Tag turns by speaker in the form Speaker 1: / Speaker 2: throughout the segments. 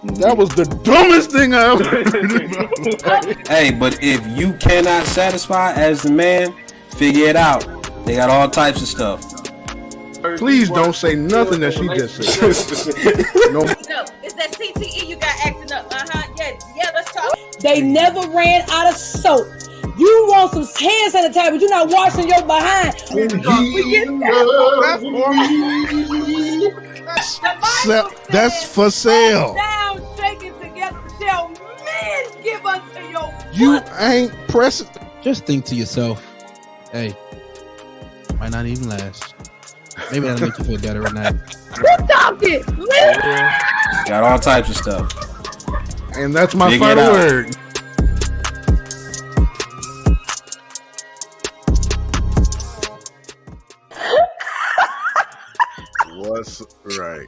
Speaker 1: That was the dumbest thing I ever heard.
Speaker 2: Hey, but if you cannot satisfy as the man, figure it out. They got all types of stuff.
Speaker 1: Please don't say nothing that she just said. No.
Speaker 3: It's that CTE you got acting up. Yeah, let's talk.
Speaker 4: They never ran out of soap. You want some hand sanitizer, but you're not washing your behind.
Speaker 1: That's for sale.
Speaker 4: Down, shaking together, shall men give unto your
Speaker 1: You ain't pressing.
Speaker 5: Just think to yourself, hey, might not even last. Maybe that'll make you feel better at night.
Speaker 4: Who's talking?
Speaker 2: Got all types of stuff.
Speaker 1: And that's my
Speaker 2: Figure
Speaker 1: final word. What's right?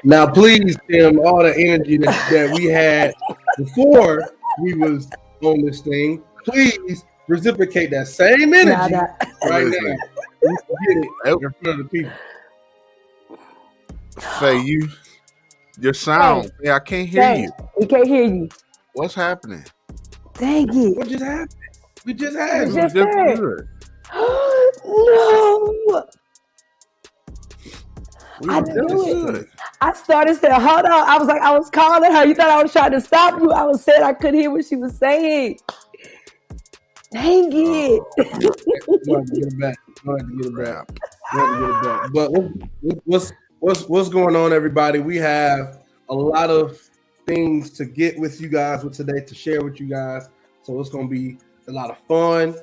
Speaker 6: Now, please, Tim, all the energy that we had before we was on this thing, please reciprocate that same energy right now. We get it in front of the people.
Speaker 1: Faye, your sound. Yeah, I can't hear you.
Speaker 4: We can't hear you.
Speaker 1: What's happening?
Speaker 4: Dang it.
Speaker 6: What just happened? We just had
Speaker 4: We
Speaker 6: it.
Speaker 4: just heard. No. I knew it. I started saying, hold on. I was calling her. You thought I was trying to stop you. I was saying I couldn't hear what she was saying. Dang it.
Speaker 6: Wanted to get it back. But what's going on, everybody? We have a lot of things to get with you guys with today, to share with you guys. So it's going to be a lot of fun.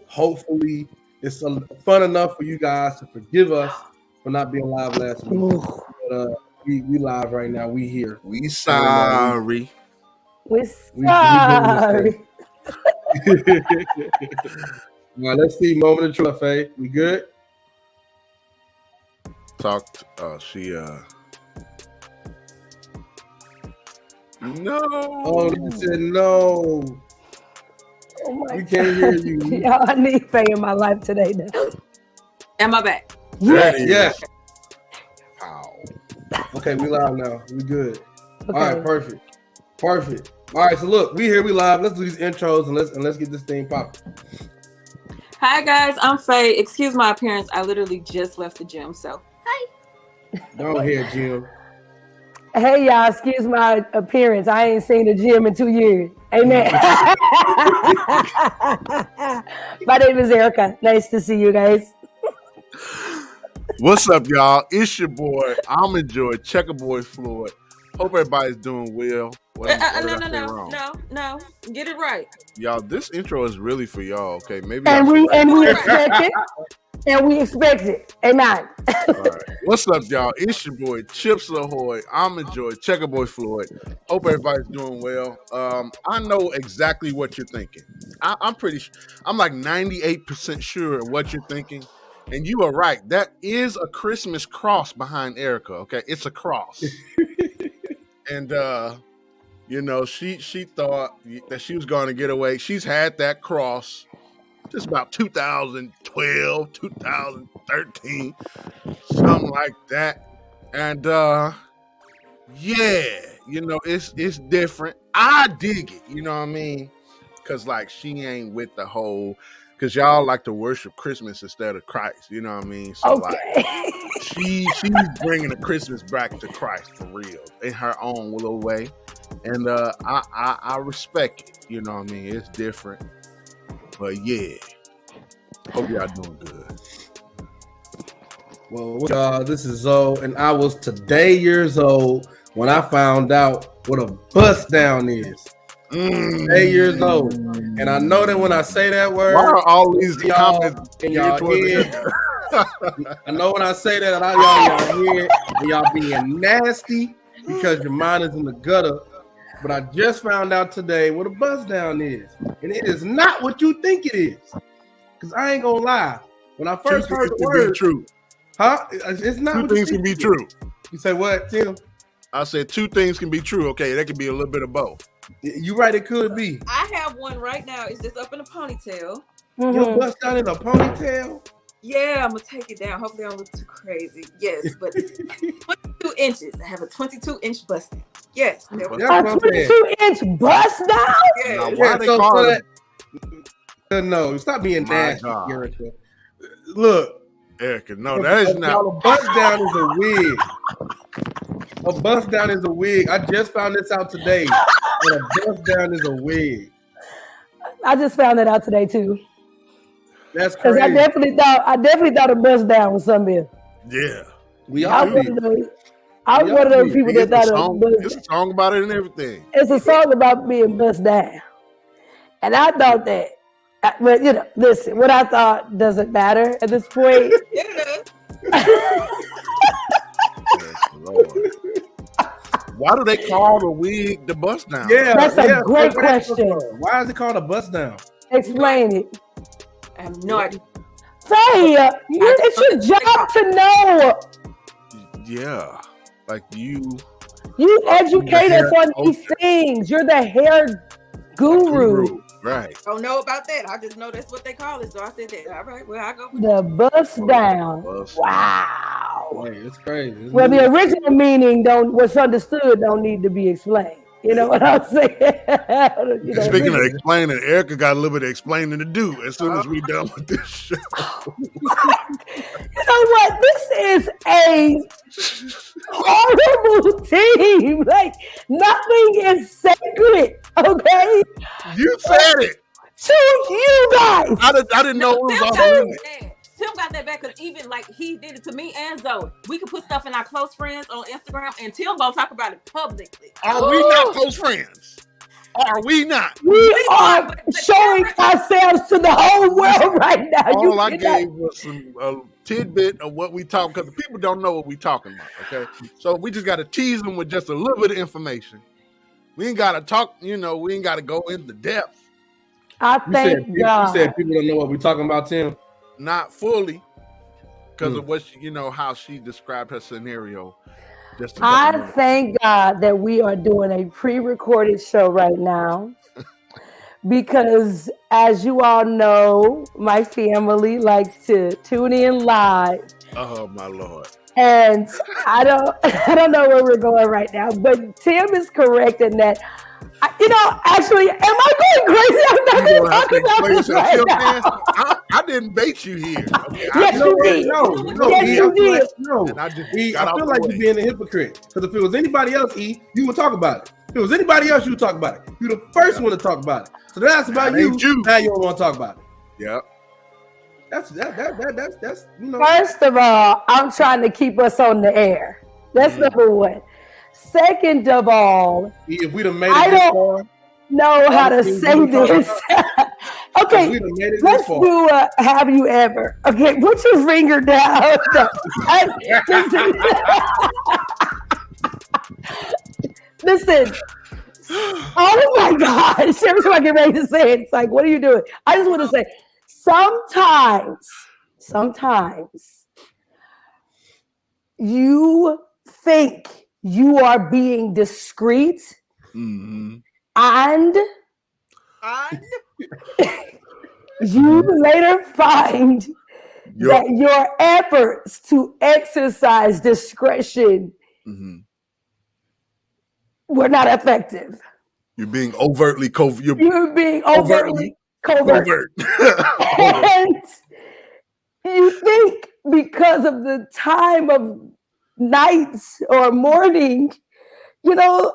Speaker 6: Hopefully it's fun enough for you guys to forgive us for not being live last week. But we live right now. We here.
Speaker 1: We sorry.
Speaker 4: We're sorry.
Speaker 6: Now let's see. Moment of truth, Faye. We good?
Speaker 1: Talked. No.
Speaker 6: Oh, you said no.
Speaker 4: Oh my
Speaker 6: We can't hear you.
Speaker 4: Y'all, I need Faye in my life today now.
Speaker 3: Am I back?
Speaker 6: Yes.
Speaker 1: Ow.
Speaker 6: Okay, we live now. We good.
Speaker 4: Okay.
Speaker 6: All right, perfect. All right, so look, we here, we live. Let's do these intros and let's get this thing popping.
Speaker 3: Hi guys, I'm Faye. Excuse my appearance. I literally just left the gym, so hi.
Speaker 6: Don't hear Jim.
Speaker 4: Hey y'all, excuse my appearance. I ain't seen the gym in 2 years. Amen. My name is Erica. Nice to see you guys.
Speaker 1: What's up, y'all? It's your boy. I'm enjoying Checkerboy Floyd. Hope everybody's doing well.
Speaker 3: No. Get it right.
Speaker 1: Y'all, this intro is really for y'all. Okay, maybe.
Speaker 4: And we expect it. And we expect it. Amen.
Speaker 1: All right. What's up, y'all? It's your boy Chips Ahoy. I'm enjoying Checkerboy Floyd. Hope everybody's doing well. I know exactly what you're thinking. I'm like 98% sure of what you're thinking. And you are right. That is a Christmas cross behind Erica. Okay, it's a cross. And she thought that she was going to get away. She's had that cross just about 2012, 2013, something like that. And it's different. I dig it. You know what I mean? Because like she ain't with the whole. Because y'all like to worship Christmas instead of Christ, you know what I mean? So
Speaker 4: okay.
Speaker 1: Like, she's bringing the Christmas back to Christ for real in her own little way, and I respect it. You know what I mean? It's different, but yeah. Hope y'all doing good.
Speaker 6: Well, this is Zoe, and I was today years old when I found out what a bust down is. 8 years old, and I know that when I say that word,
Speaker 1: why are all these comments
Speaker 6: in y'all head? I know when I say that, y'all hear and y'all being nasty because your mind is in the gutter. But I just found out today what a buzz down is, and it is not what you think it is. Because I ain't gonna lie, when I first heard the word,
Speaker 1: true,
Speaker 6: it's not.
Speaker 1: Two things can be true.
Speaker 6: You say what, Tim?
Speaker 1: I said two things can be true. Okay, that could be a little bit of both.
Speaker 6: You right, it could be.
Speaker 3: I have one right now. It's just up in a ponytail.
Speaker 6: You bust down in a ponytail?
Speaker 3: Yeah, I'm gonna take it down. Hopefully, I don't look too crazy. Yes, but 22 inches. I have a 22-inch bust down. Yes,
Speaker 4: A 22-inch bust down?
Speaker 3: Yes.
Speaker 1: Now, why they call it?
Speaker 6: No, stop being
Speaker 1: My
Speaker 6: nasty,
Speaker 1: God.
Speaker 6: Erica. Look,
Speaker 1: Erica, no, that is not.
Speaker 6: A bust down is a wig. A bust down is a wig. I just found this out today. And a bust down is a wig.
Speaker 4: I just found that out today too.
Speaker 6: That's
Speaker 4: Because
Speaker 6: crazy.
Speaker 4: I definitely thought a bust down was something.
Speaker 1: Yeah.
Speaker 4: I was one of those people that thought
Speaker 1: it's a song about it and everything.
Speaker 4: It's a song about being bust down. And I thought that, but listen, what I thought doesn't matter at this point.
Speaker 1: Lord. Why do they call the wig the bust down?
Speaker 6: Yeah,
Speaker 4: that's a great question.
Speaker 6: Why is it called a bust down?
Speaker 4: Explain it.
Speaker 3: I have no idea.
Speaker 4: Say it's your job to know.
Speaker 1: Yeah, like you
Speaker 4: educate us on these things. You're the hair guru.
Speaker 1: Right.
Speaker 3: Don't know about that. I just know that's what they call it. So I said that. All right. Well, I go with
Speaker 4: the bust down.
Speaker 6: Wow. Hey, it's crazy.
Speaker 4: Well, the original meaning what's understood don't need to be explained. You know what I'm saying?
Speaker 1: Speaking of explaining, Erica got a little bit of explaining to do as soon as we done with this show.
Speaker 4: You know what? This is a horrible team. Like, nothing is sacred, okay?
Speaker 1: You said it.
Speaker 4: To you guys.
Speaker 1: I didn't know it was all
Speaker 3: Tim got that back because even like he did it to me and Zoe. We could put stuff in our close friends on Instagram and Tim gonna talk about it publicly.
Speaker 1: Are we not close friends? Are we not?
Speaker 4: We are showing ourselves to the whole world right now.
Speaker 1: All I gave was a tidbit of what we talk because people don't know what we talking about. Okay, so we just got to tease them with just a little bit of information. We ain't got to talk. We ain't got to go into depth.
Speaker 4: I thank God.
Speaker 6: You said people don't know what we're talking about, Tim.
Speaker 1: Not fully, because of what how she described her scenario.
Speaker 4: I thank God that we are doing a pre-recorded show right now, because as you all know, my family likes to tune in live.
Speaker 1: Oh my Lord!
Speaker 4: And I don't know where we're going right now, but Tim is correct in that. Actually, am I going crazy? I'm not going to talk about this right now.
Speaker 1: I didn't bait you here. Okay?
Speaker 4: Yes, you did. Yes, you did.
Speaker 6: I feel like you're being a hypocrite. Because if it was anybody else, you would talk about it. If it was anybody else, you would talk about it. You're the first one to talk about it. So that's about you. Now you don't want to talk about it.
Speaker 1: Yeah.
Speaker 6: That's
Speaker 4: First of all, I'm trying to keep us on the air. That's number one. Second of all,
Speaker 6: if we'd have made it this far,
Speaker 4: know how to say this. Okay, let's do have you ever? Okay, put your finger down. Listen. Oh my gosh! Every time I get ready to say it, it's like, what are you doing? I just want to say, sometimes you think you are being discreet, and you later find that your efforts to exercise discretion were not effective.
Speaker 1: You're being overtly covert.
Speaker 4: You're being overtly covert. And you think because of the time of nights or morning, that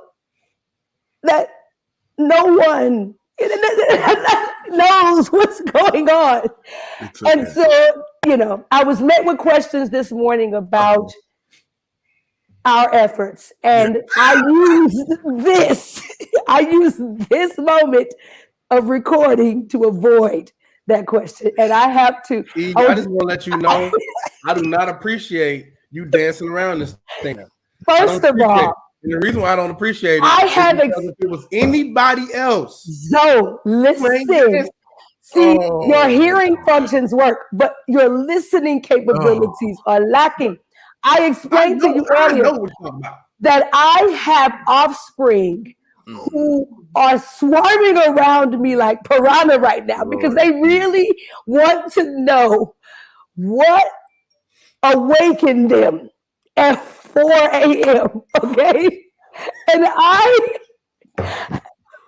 Speaker 4: no one knows what's going on. Okay. And so, I was met with questions this morning about our efforts, and I used this moment of recording to avoid that question, and I have to.
Speaker 6: I just want to let you know, I do not appreciate you dancing around this thing.
Speaker 4: First of all,
Speaker 6: the reason why I don't appreciate it if it was anybody else.
Speaker 4: So listen. See, your hearing functions work, but your listening capabilities are lacking. I explained to you earlier that I have offspring who are swarming around me like piranha right now because they really want to know what awakened them at 4 a.m. Okay, and I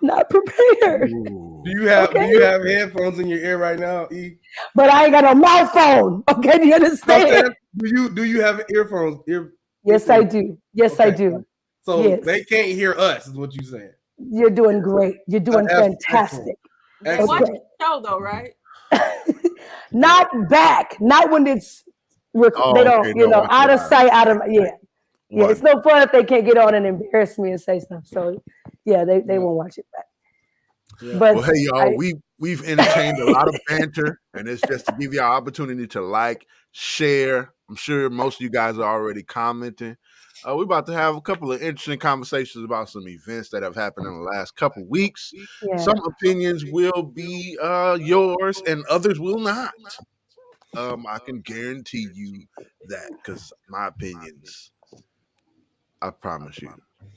Speaker 4: not prepared.
Speaker 1: Ooh.
Speaker 6: Do you have headphones in your ear right now, E?
Speaker 4: But I ain't got a mouth phone. Okay, do you understand?
Speaker 6: Do you have earphones?
Speaker 4: Yes,
Speaker 6: earphones?
Speaker 4: I do. Yes, I do.
Speaker 6: So
Speaker 4: yes.
Speaker 6: they can't hear us, is what you're saying.
Speaker 4: You're doing great. You're doing fantastic.
Speaker 3: They watch the show though, right?
Speaker 4: Not back. Not when it's they don't,
Speaker 1: okay,
Speaker 4: out of sight, out of Yeah.
Speaker 1: Right.
Speaker 4: It's no fun if they can't get on and embarrass me and say stuff. So yeah, they won't watch it back.
Speaker 6: Yeah.
Speaker 4: But
Speaker 1: well, hey y'all, we've entertained a lot of banter, and it's just to give you an opportunity to like, share. I'm sure most of you guys are already commenting. We're about to have a couple of interesting conversations about some events that have happened in the last couple of weeks.
Speaker 4: Yeah.
Speaker 1: Some opinions will be yours, and others will not. I can guarantee you that, because my opinions, I promise you,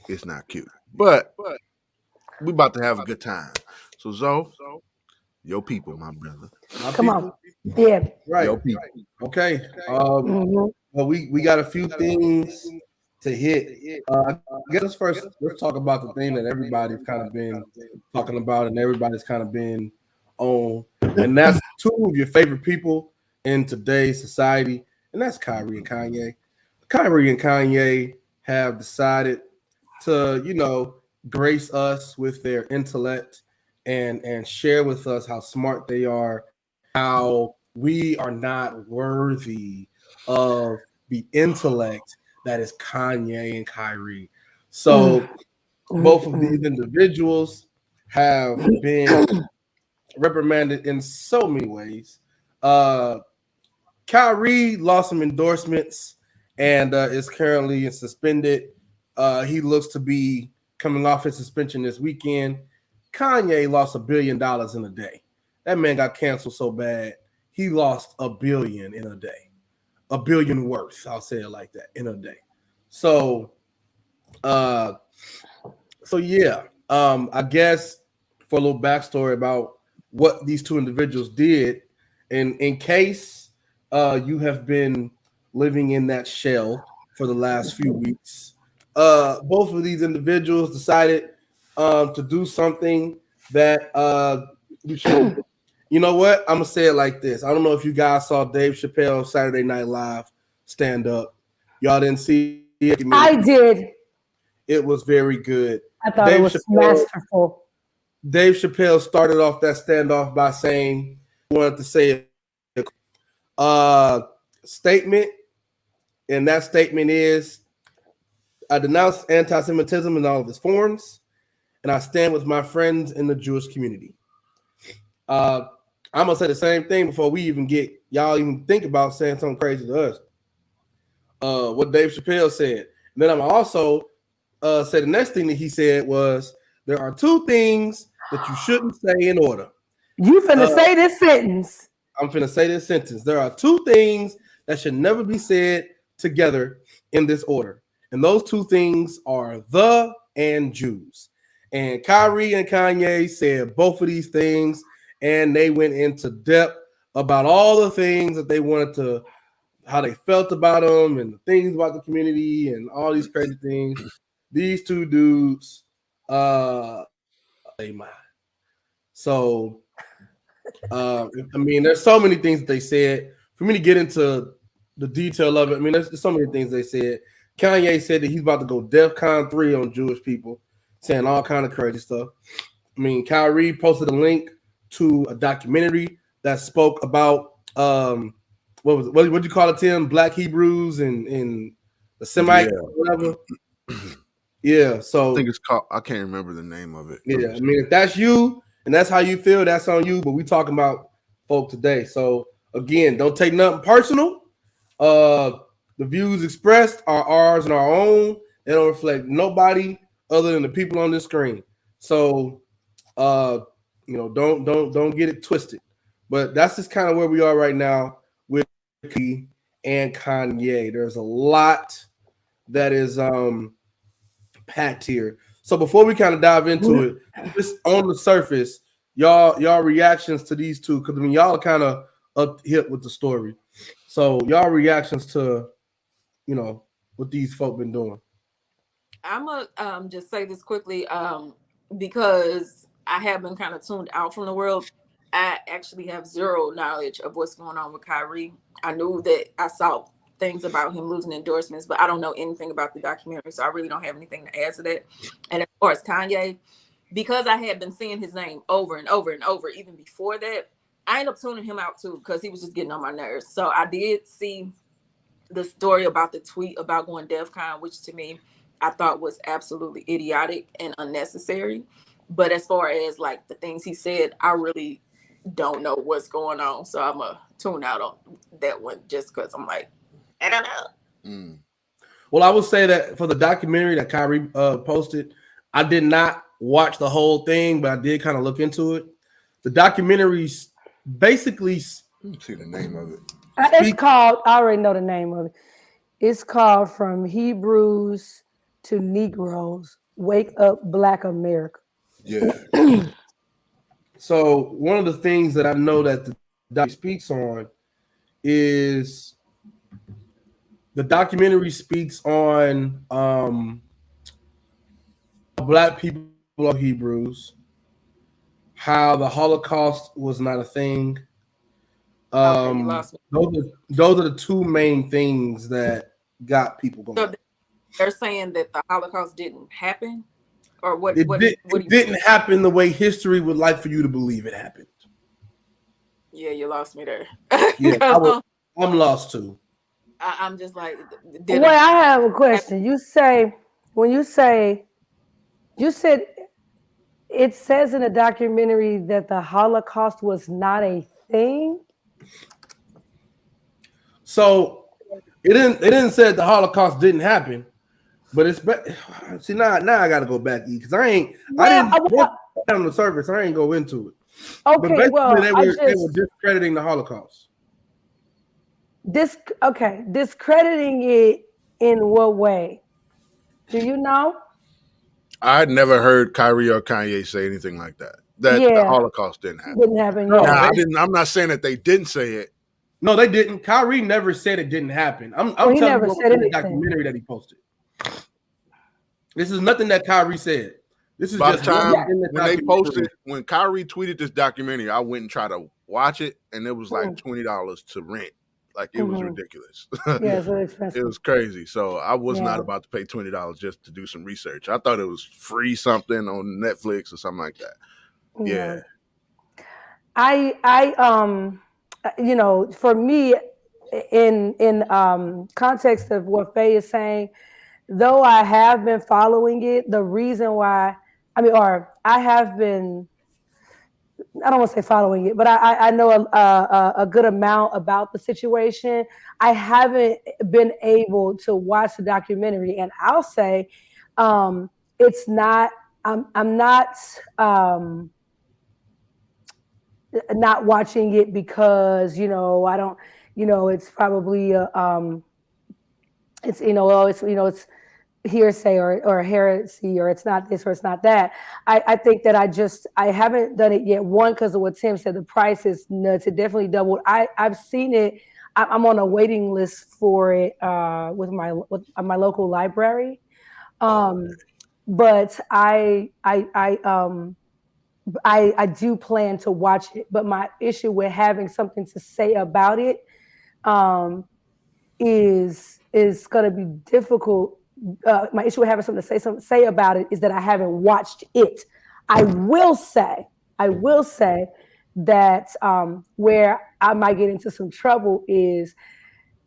Speaker 1: it's not cute. But we about to have a good time. So Zoe, your people, my brother.
Speaker 4: Come on. Yeah.
Speaker 6: Right.
Speaker 1: Your people.
Speaker 6: Okay. Well, we got a few things to hit. I guess first let's talk about the thing that everybody's kind of been talking about and everybody's kind of been on, and that's two of your favorite people in today's society, and that's Kyrie and Kanye. Kyrie and Kanye have decided to, grace us with their intellect and share with us how smart they are, how we are not worthy of the intellect that is Kanye and Kyrie. So both of these individuals have been reprimanded in so many ways. Kyrie lost some endorsements and is currently suspended. He looks to be coming off his suspension this weekend. Kanye lost $1 billion in a day. That man got canceled so bad, he lost $1 billion in a day. $1 billion worth, I'll say it like that, in a day. So yeah. I guess for a little backstory about what these two individuals did, and in case you have been living in that shell for the last few weeks, both of these individuals decided to do something that you should. You know what? I'm gonna say it like this. I don't know if you guys saw Dave Chappelle Saturday Night Live stand up. Y'all didn't see it?
Speaker 4: I did.
Speaker 6: It was very good.
Speaker 4: I thought it was masterful.
Speaker 6: Dave Chappelle started off that standoff by saying he wanted to say a statement, and that statement is, I denounce anti-Semitism in all of its forms, and I stand with my friends in the Jewish community. I'm gonna say the same thing before we even get y'all even think about saying something crazy to us. What Dave Chappelle said. And then I'm also say the next thing that he said was, there are two things that you shouldn't say in order.
Speaker 4: You finna say this sentence.
Speaker 6: I'm finna say this sentence. There are two things that should never be said together in this order. And those two things are the and Jews. And Kyrie and Kanye said both of these things, and they went into depth about all the things that they wanted to, how they felt about them and the things about the community and all these crazy things. These two dudes, they mind. So, I mean, there's so many things that they said. For me to get into the detail of it, I mean, there's so many things they said. Kanye said that he's about to go DEFCON 3 on Jewish people, saying all kind of crazy stuff. I mean, Kyrie posted a link to a documentary that spoke about what you call it, Tim? Black Hebrews and the Semite, whatever. Yeah, so
Speaker 1: I think it's called, I can't remember the name of it.
Speaker 6: Yeah, I mean, if that's you and that's how you feel, that's on you. But we talking about folk today. So again, don't take nothing personal. The views expressed are ours and our own. They don't reflect nobody other than the people on this screen. So don't get it twisted. But that's just kind of where we are right now with Kanye and Kanye. There's a lot that is packed here. So before we kind of dive into it, just on the surface, y'all reactions to these two, because I mean y'all are kind of up hip with the story. So y'all reactions to, what these folk been doing.
Speaker 3: I'm gonna just say this quickly, because I have been kind of tuned out from the world. I actually have zero knowledge of what's going on with Kyrie. I knew that I saw things about him losing endorsements, but I don't know anything about the documentary, so I really don't have anything to add to that. And as far as Kanye, because I had been seeing his name over and over and over, even before that, I ended up tuning him out too because he was just getting on my nerves. So I did see the story about the tweet about going DEFCON, which to me I thought was absolutely idiotic and unnecessary. But as far as like the things he said, I really don't know what's going on. So I'm gonna tune out on that one just because I'm like, I don't know.
Speaker 6: Well, I would say that for the documentary that Kyrie posted, I did not watch the whole thing, but I did kind of look into it. The documentary's basically,
Speaker 1: let me see the name of it.
Speaker 4: It's called, I already know the name of it. It's called From Hebrews to Negroes, Wake Up Black America.
Speaker 1: Yeah.
Speaker 6: So one of the things that I know that the documentary speaks on is the documentary speaks on Black people are Hebrews, how the Holocaust was not a thing. Those are the two main things that got people going.
Speaker 3: So they're saying that the Holocaust didn't happen, or what?
Speaker 6: It didn't happen the way history would like for you to believe it happened.
Speaker 3: Yeah, you lost me there.
Speaker 6: Yeah, I'm lost too.
Speaker 3: I'm just like.
Speaker 4: Wait, I have a question. You said it says in the documentary that the Holocaust was not a thing.
Speaker 6: So it didn't say that the Holocaust didn't happen, but it's see now I got to go back because I didn't on the surface. I ain't go into it.
Speaker 4: Okay,
Speaker 6: but they were discrediting the Holocaust.
Speaker 4: Discrediting it in what way? Do you know?
Speaker 1: I'd never heard Kyrie or Kanye say anything like that. That the Holocaust didn't happen.
Speaker 4: Didn't happen.
Speaker 1: No, I'm not saying that they didn't say it.
Speaker 6: No, they didn't. Kyrie never said it didn't happen. I'm telling you about the documentary that he posted. This is nothing that Kyrie said. This is
Speaker 1: by
Speaker 6: just
Speaker 1: the time when they posted, when Kyrie tweeted this documentary, I went and tried to watch it, and it was like $20 to rent. Like it was ridiculous.
Speaker 4: Yeah, it's really expensive.
Speaker 1: It was crazy. So I was not about to pay $20 just to do some research. I thought it was free something on Netflix or something like that. Yeah.
Speaker 4: For me, in context of what Faye is saying, though I have been following it, the reason why, I have been, I don't want to say following it, but I know a good amount about the situation. I haven't been able to watch the documentary, and I'll say it's not, I'm not watching it because, I don't, it's probably, it's hearsay or heresy, or it's not this or it's not that. I think that I haven't done it yet. One, because of what Tim said, the price is nuts. It definitely doubled. I've seen it. I'm on a waiting list for it with my local library. But I do plan to watch it. But my issue with having something to say about it is going to be difficult. My issue with having something to say about it is that I haven't watched it. I will say that where I might get into some trouble is,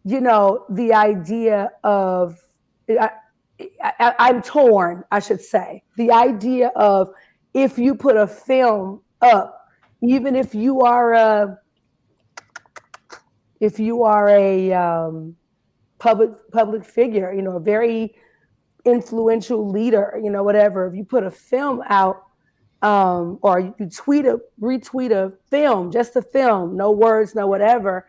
Speaker 4: the idea of, I'm torn, I should say. The idea of, if you put a film up, even if you are a public figure, a very influential leader, whatever, if you put a film out, or you retweet a film, just a film, no words, no whatever,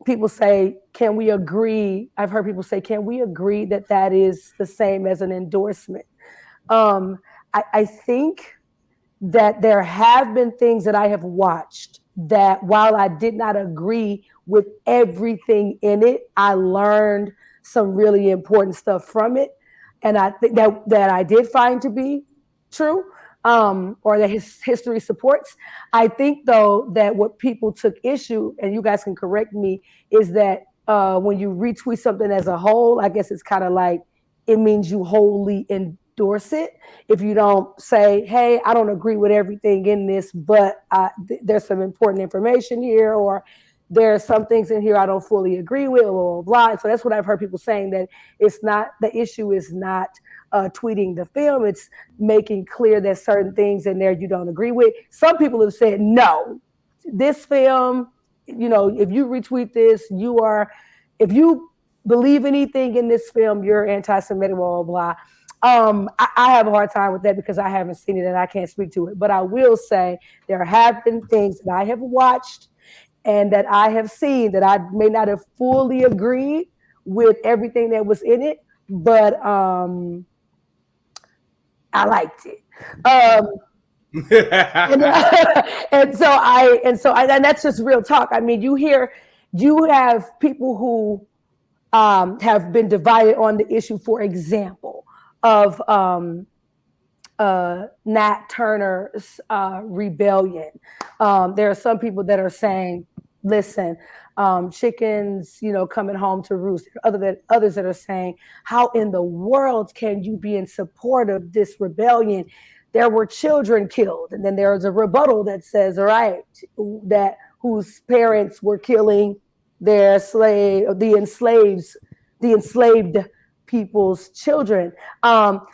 Speaker 4: people say, can we agree? I've heard people say, can we agree that is the same as an endorsement? I think that there have been things that I have watched that, while I did not agree with everything in it. I learned some really important stuff from it, and I think that I did find to be true, or that his history supports. I think though that what people took issue, and you guys can correct me, is that when you retweet something as a whole, I guess it's kind of like it means you wholly endorse it. If you don't say, "Hey, I don't agree with everything in this, but there's some important information here," or there are some things in here I don't fully agree with, blah, blah, blah. And so that's what I've heard people saying, that it's not, the issue is not tweeting the film, it's making clear that certain things in there you don't agree with. Some people have said, no, this film, if you retweet this, if you believe anything in this film, you're anti-Semitic, blah, blah, blah. I have a hard time with that because I haven't seen it and I can't speak to it. But I will say there have been things that I have watched and that I have seen that I may not have fully agreed with everything that was in it, but I liked it. And that's just real talk. I mean, you have people who have been divided on the issue, for example, of Nat Turner's rebellion. There are some people that are saying, listen, chickens, coming home to roost. Others that are saying, how in the world can you be in support of this rebellion? There were children killed. And then there's a rebuttal that says, all right, that whose parents were killing the enslaved people's children.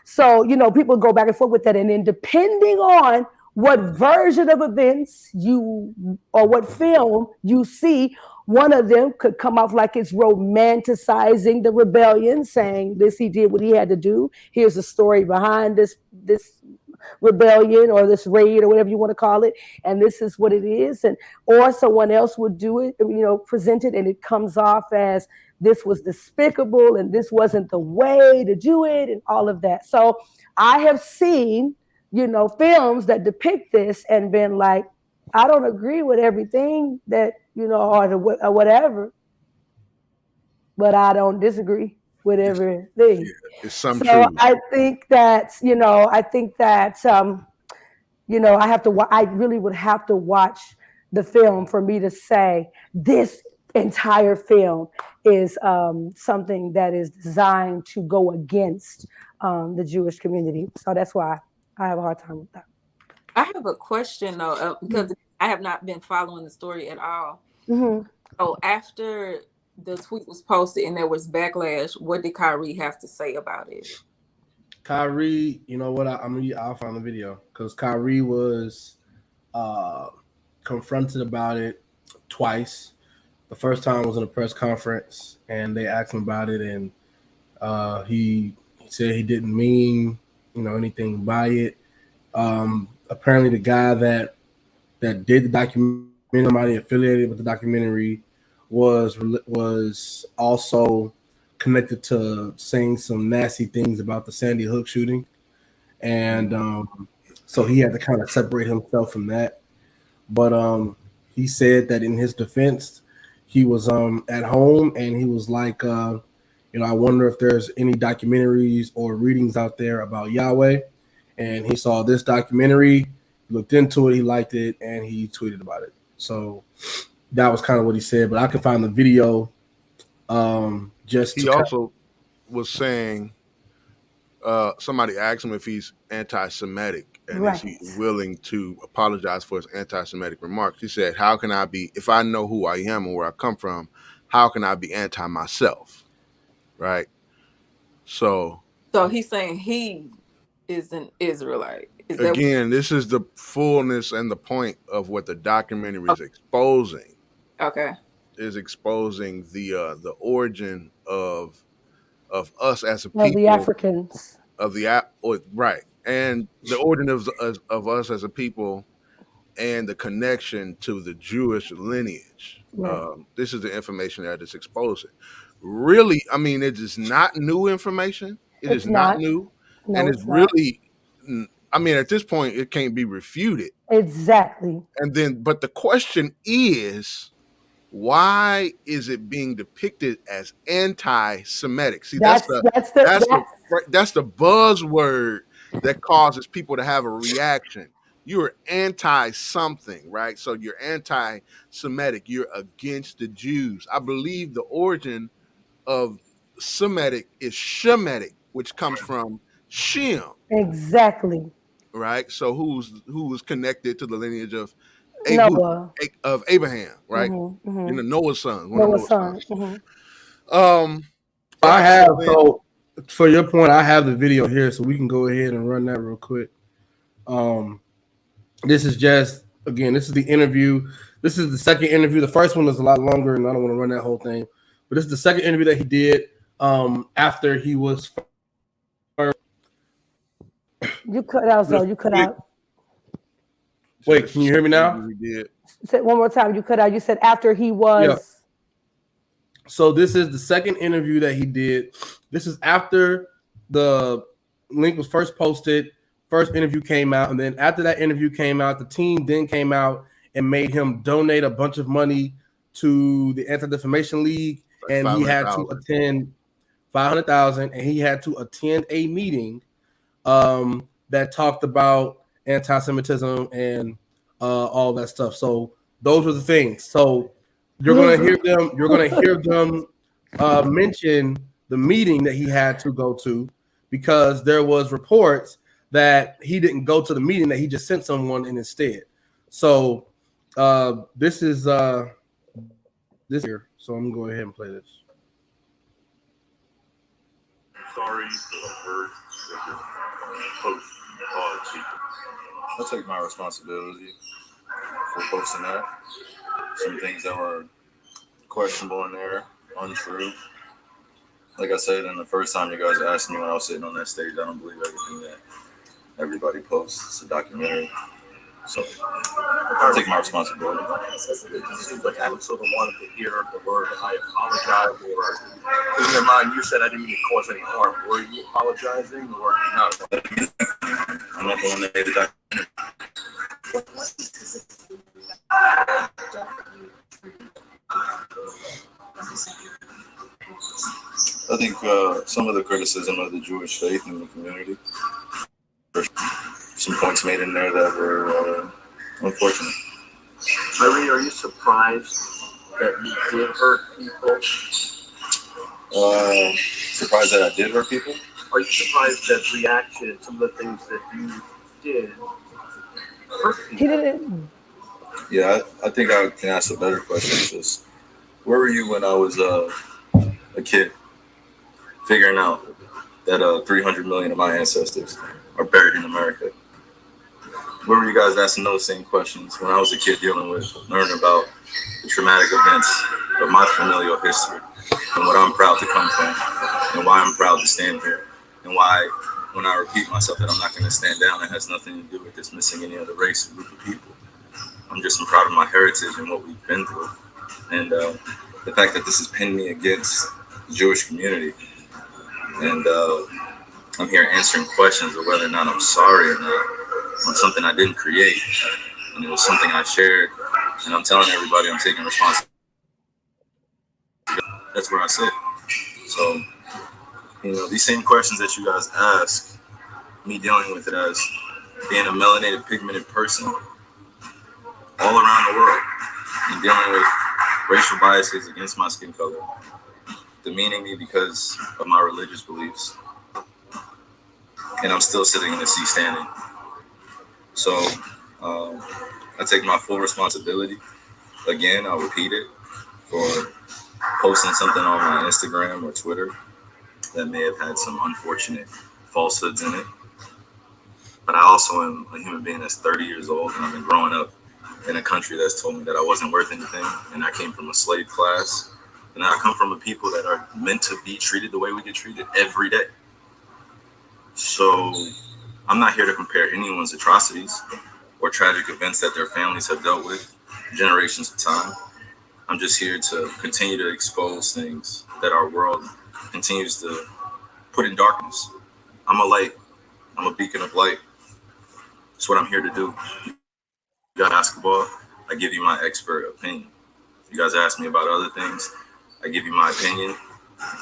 Speaker 4: So, people go back and forth with that. And then depending on what version of events or what film you see, one of them could come off like it's romanticizing the rebellion, saying he did what he had to do. Here's the story behind this rebellion or this raid or whatever you want to call it, and this is what it is. Or someone else would do it, present it, and it comes off as this was despicable and this wasn't the way to do it and all of that. So I have seen, films that depict this and been like, I don't agree with everything that, or whatever, but I don't disagree with everything.
Speaker 1: It's some
Speaker 4: so
Speaker 1: truth.
Speaker 4: I think that, I really would have to watch the film for me to say this entire film is something that is designed to go against the Jewish community. So that's why I have a hard time with that.
Speaker 3: I have a question though, because I have not been following the story at all.
Speaker 4: Mm-hmm.
Speaker 3: So after the tweet was posted and there was backlash, what did Kyrie have to say about it?
Speaker 6: Kyrie, you know what? I'll find the video because Kyrie was confronted about it twice. The first time was in a press conference, and they asked him about it, and he said he didn't mean anything by it. Apparently, the guy that did the documentary, somebody affiliated with the documentary, was also connected to saying some nasty things about the Sandy Hook shooting, and so he had to kind of separate himself from that. But he said that in his defense, he was at home and he was like, I wonder if there's any documentaries or readings out there about Yahweh. And he saw this documentary, looked into it, he liked it, and he tweeted about it. So that was kind of what he said. But I can find the video. He
Speaker 1: also was saying, somebody asked him if he's anti-Semitic and is he willing to apologize for his anti-Semitic remarks. He said, how can I be, if I know who I am and where I come from, how can I be anti myself? Right? So
Speaker 3: he's saying he is an Israelite.
Speaker 1: This is the fullness and the point of what the documentary is exposing.
Speaker 3: Okay.
Speaker 1: Is exposing the origin of us as a people,
Speaker 4: of the Africans,
Speaker 1: right, and the origin of us as a people, and the connection to the Jewish lineage.
Speaker 4: Right.
Speaker 1: This is the information that it's exposing. Really, I mean, it is not new information. It's not new, and it's really. I mean, at this point, it can't be refuted.
Speaker 4: Exactly.
Speaker 1: And then, but the question is, why is it being depicted as anti-Semitic? See,
Speaker 4: That's
Speaker 1: the buzzword that causes people to have a reaction. You're anti something, right? So you're anti-Semitic. You're against the Jews. I believe the origin of Semitic is Shemitic, which comes from Shem,
Speaker 4: exactly
Speaker 1: right? So who was connected to the lineage of
Speaker 4: Noah.
Speaker 1: of Abraham, right?
Speaker 4: Mm-hmm.
Speaker 1: Noah's son, one of
Speaker 4: Noah's
Speaker 1: Noah's
Speaker 4: son.
Speaker 1: sons. All
Speaker 6: I
Speaker 1: right.
Speaker 6: have
Speaker 1: then,
Speaker 6: so for your point, I have the video here, so we can go ahead and run that real quick. This is just again, this is the interview. This is the second interview. The first one was a lot longer, and I don't want to run that whole thing. But this is the second interview that he did after he was.
Speaker 4: You cut out, so you cut out.
Speaker 6: Wait, can you hear me now?
Speaker 1: We did.
Speaker 4: Say it one more time. You cut out. You said after he was.
Speaker 6: Yeah. So this is the second interview that he did. This is after the link was first posted. First interview came out, and then after that interview came out, the team then came out and made him donate a bunch of money to the Anti-Defamation League, and he had to attend 500,000, and he had to attend a meeting that talked about anti-Semitism and all that stuff. So those were the things. So you're gonna hear them. You're gonna hear them mention the meeting that he had to go to, because there was reports that he didn't go to the meeting, that he just sent someone in instead. So this is this here. So I'm gonna go ahead and play this.
Speaker 7: Sorry for the words that your post caused people. I take my responsibility for posting that. Some things that were questionable in there, untrue. Like I said, and the first time you guys asked me when I was sitting on that stage, I don't believe everything that everybody posts. It's a documentary. So I take my responsibility.
Speaker 8: It seems like I sort of wanted to hear the word "I apologize," or in your mind, you said I didn't mean to cause any harm. Were you apologizing, or not?
Speaker 7: I'm not the one that made the documentary. I think some of the criticism of the Jewish faith in the community, some points made in there that were unfortunate.
Speaker 8: Kyrie, are you surprised that you did hurt people?
Speaker 7: Surprised that I did hurt people?
Speaker 8: Are you surprised that reaction and some of the things that you did hurt people?
Speaker 4: He didn't.
Speaker 7: Yeah, I think I can ask a better question. Just where were you when I was a kid, figuring out that 300 million of my ancestors are buried in America? Where were you guys asking those same questions when I was a kid, learning about the traumatic events of my familial history and what I'm proud to come from and why I'm proud to stand here and why, when I repeat myself that I'm not going to stand down, it has nothing to do with dismissing any other race or group of people. I'm just proud of my heritage and what we've been through. And the fact that this has pinned me against the Jewish community. And I'm here answering questions of whether or not I'm sorry or not on something I didn't create. And it was something I shared. And I'm telling everybody I'm taking responsibility. That's where I sit. So, these same questions that you guys ask, me dealing with it as being a melanated, pigmented person all around the world and dealing with racial biases against my skin color, demeaning me because of my religious beliefs. And I'm still sitting in the seat standing. So I take my full responsibility. Again, I'll repeat it, for posting something on my Instagram or Twitter that may have had some unfortunate falsehoods in it. But I also am a human being that's 30 years old, and I've been growing up in a country that's told me that I wasn't worth anything, and I came from a slave class, and I come from a people that are meant to be treated the way we get treated every day. So I'm not here to compare anyone's atrocities or tragic events that their families have dealt with generations of time. I'm just here to continue to expose things that our world continues to put in darkness. I'm a light. I'm a beacon of light. That's what I'm here to do. You got basketball, I give you my expert opinion. You guys ask me about other things, I give you my opinion,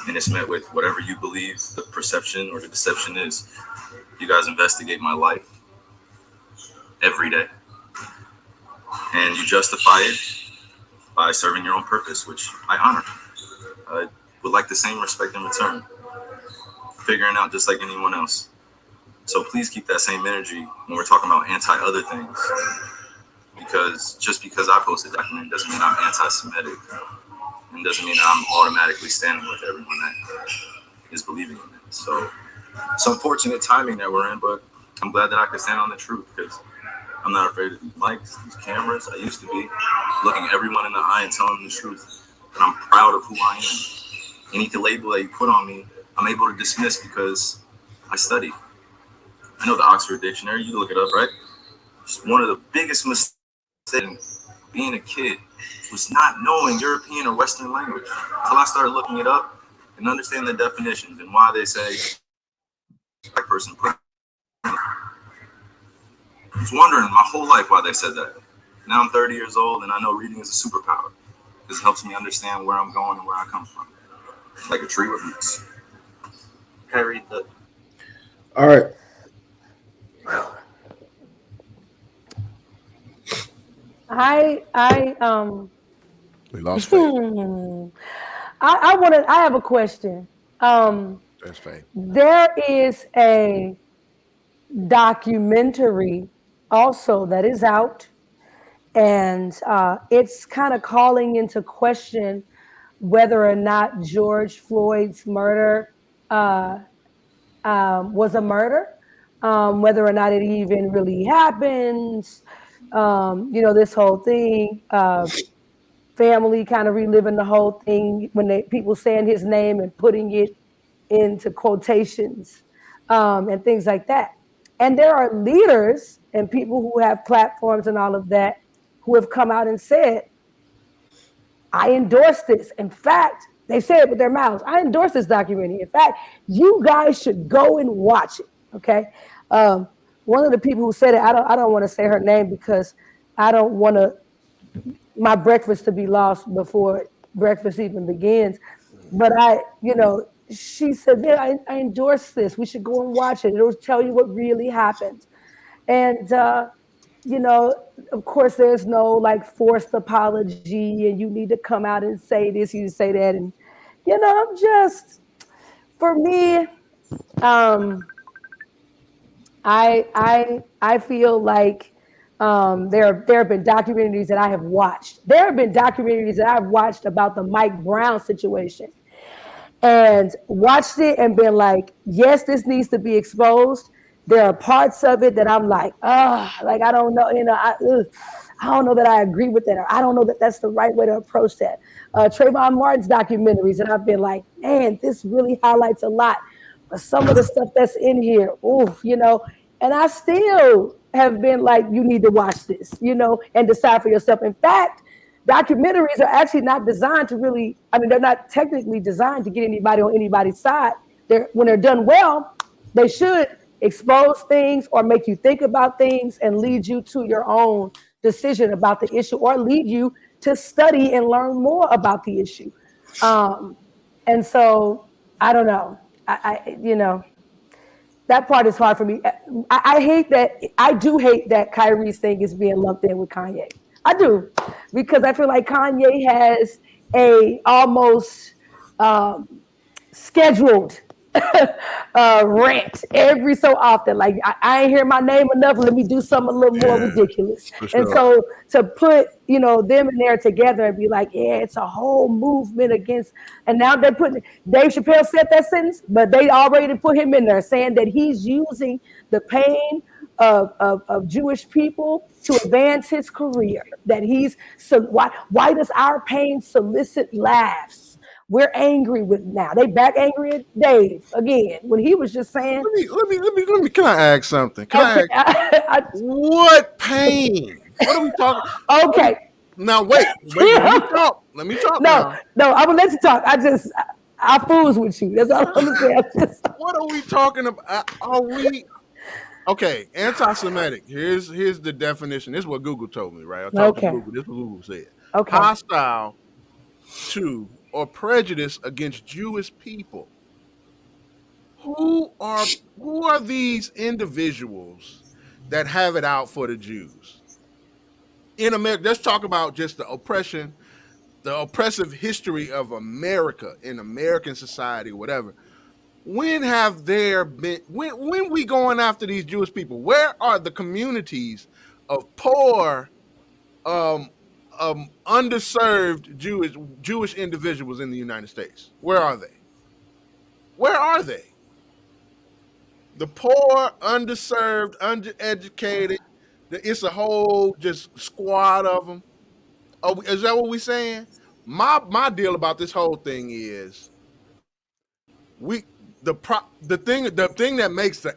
Speaker 7: and it's met with whatever you believe the perception or the deception is. You guys investigate my life every day, and you justify it by serving your own purpose, which I honor. I would like the same respect in return, figuring out just like anyone else. So please keep that same energy when we're talking about anti-other things, because just because I post a document doesn't mean I'm anti-Semitic, and doesn't mean that I'm automatically standing with everyone that is believing in it. So it's unfortunate timing that we're in, but I'm glad that I could stand on the truth, because I'm not afraid of these mics, these cameras. I used to be looking everyone in the eye and telling them the truth, and I'm proud of who I am. Any label that you put on me, I'm able to dismiss because I studied. I know the Oxford Dictionary, you look it up, right? It's one of the biggest mistakes in being a kid was not knowing European or Western language until I started looking it up and understanding the definitions and why they say black person. I was wondering my whole life why they said that. Now I'm 30 years old and I know reading is a superpower because it helps me understand where I'm going and where I come from. Like a tree with roots. Kyrie,
Speaker 6: all right.
Speaker 1: We lost faith.
Speaker 4: I have a question.
Speaker 1: That's faith.
Speaker 4: There is a documentary also that is out, and it's kind of calling into question whether or not George Floyd's murder was a murder, whether or not it even really happens. This whole thing, family kind of reliving the whole thing when people saying his name and putting it into quotations and things like that. And there are leaders and people who have platforms and all of that who have come out and said, I endorse this. In fact, they say it with their mouths. I endorse this documentary. In fact, you guys should go and watch it. Okay. One of the people who said it, I don't want to say her name because I don't want my breakfast to be lost before breakfast even begins. But she said, yeah, I endorse this. We should go and watch it. It'll tell you what really happened. And, of course, there's no like forced apology and you need to come out and say this, you say that. And, for me, I feel like there have been documentaries that I have watched. There have been documentaries that I've watched about the Mike Brown situation and watched it and been like, yes, this needs to be exposed. There are parts of it that I'm like, I don't know, I don't know that I agree with that, or I don't know that that's the right way to approach that. Trayvon Martin's documentaries, and I've been like, man, this really highlights a lot. But some of the stuff that's in here, and I still have been like, you need to watch this, and decide for yourself. In fact, documentaries are actually not designed to really, they're not technically designed to get anybody on anybody's side. When they're done well, they should expose things or make you think about things and lead you to your own decision about the issue or lead you to study and learn more about the issue. And so I don't know. That part is hard for me. I hate that. I do hate that Kyrie's thing is being lumped in with Kanye. I do, because I feel like Kanye has a almost scheduled rant every so often. Like I ain't hear my name enough. Let me do something a little more ridiculous.
Speaker 1: For sure.
Speaker 4: And so to put them in there together and be like, yeah, it's a whole movement against. And now they're putting Dave Chappelle said that sentence, but they already put him in there saying that he's using the pain of Jewish people to advance his career. That why does our pain solicit laughs? We're angry with now. They back angry at Dave again when he was just saying.
Speaker 1: Let me. Can I ask something? What pain? What are we talking?
Speaker 4: Okay.
Speaker 1: Now wait. Let me talk.
Speaker 4: No, I'm gonna let you talk. I fools with you. That's all I'm gonna say.
Speaker 1: What are we talking about? Are we? Okay, anti-Semitic. Here's the definition. This is what Google told me, right? I talked to Google. This is what Google said.
Speaker 4: Okay.
Speaker 1: Hostile to or prejudice against Jewish people. Who are these individuals that have it out for the Jews in America? Let's talk about just the oppressive history of America in American society, whatever. When have there been when we going after these Jewish people? Where are the communities of poor, um, underserved Jewish individuals in the United States? Where are they? Where are they? The poor, underserved, undereducated. It's a whole just squad of them. Oh, is that what we saying? My deal about this whole thing is we the thing that makes the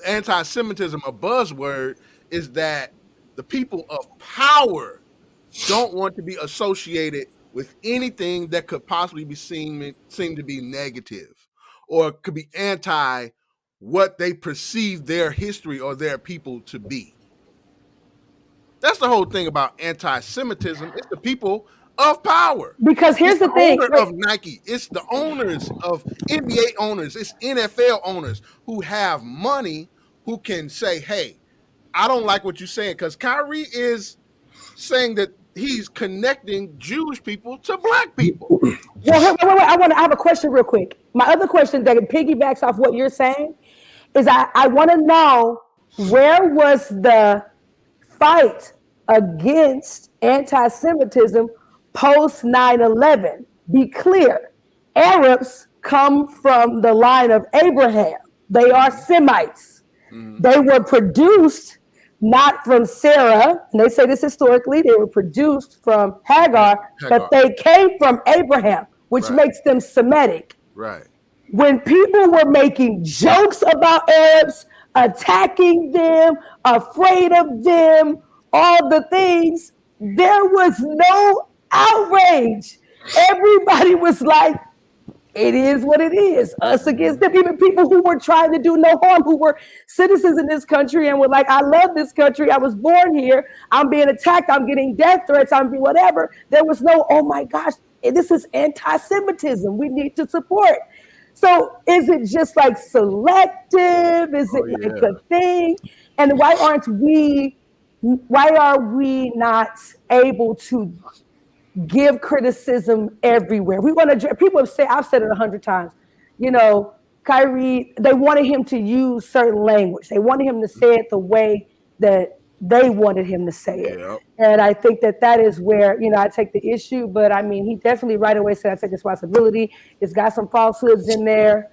Speaker 1: anti-Semitism a buzzword is that the people of power don't want to be associated with anything that could possibly be seem to be negative or could be anti what they perceive their history or their people to be. That's the whole thing about anti-Semitism. It's the people of power.
Speaker 4: Because
Speaker 1: It's
Speaker 4: here's
Speaker 1: the
Speaker 4: the thing.
Speaker 1: owner of Nike. It's the owners of NBA owners. It's NFL owners who have money who can say, hey, I don't like what you're saying, because Kyrie is saying that he's connecting Jewish people to black people.
Speaker 4: Well, wait. I have a question real quick. My other question that piggybacks off what you're saying is I want to know, where was the fight against anti-Semitism post 9/11? Be clear. Arabs come from the line of Abraham. They are Semites. They were produced not from Sarah, and they say this historically, they were produced from Hagar, but they came from Abraham, which makes them Semitic.
Speaker 1: Right.
Speaker 4: When people were making jokes about Arabs, attacking them, afraid of them, all the things, there was no outrage. Everybody was like, it is what it is. Us against them. Even people who were trying to do no harm, who were citizens in this country and were like, I love this country. I was born here. I'm being attacked. I'm getting death threats. I'm being whatever. There was no, oh my gosh, this is anti-Semitism. We need to support. So is it just like selective? Is it like a thing? And why are we not able to give criticism everywhere? We want to. People have said, I've said it 100 times. Kyrie, they wanted him to use certain language. They wanted him to say it the way that they wanted him to say it.
Speaker 1: Yep.
Speaker 4: And I think that is where, I take the issue. But I mean, he definitely right away said, I take responsibility. It's got some falsehoods in there.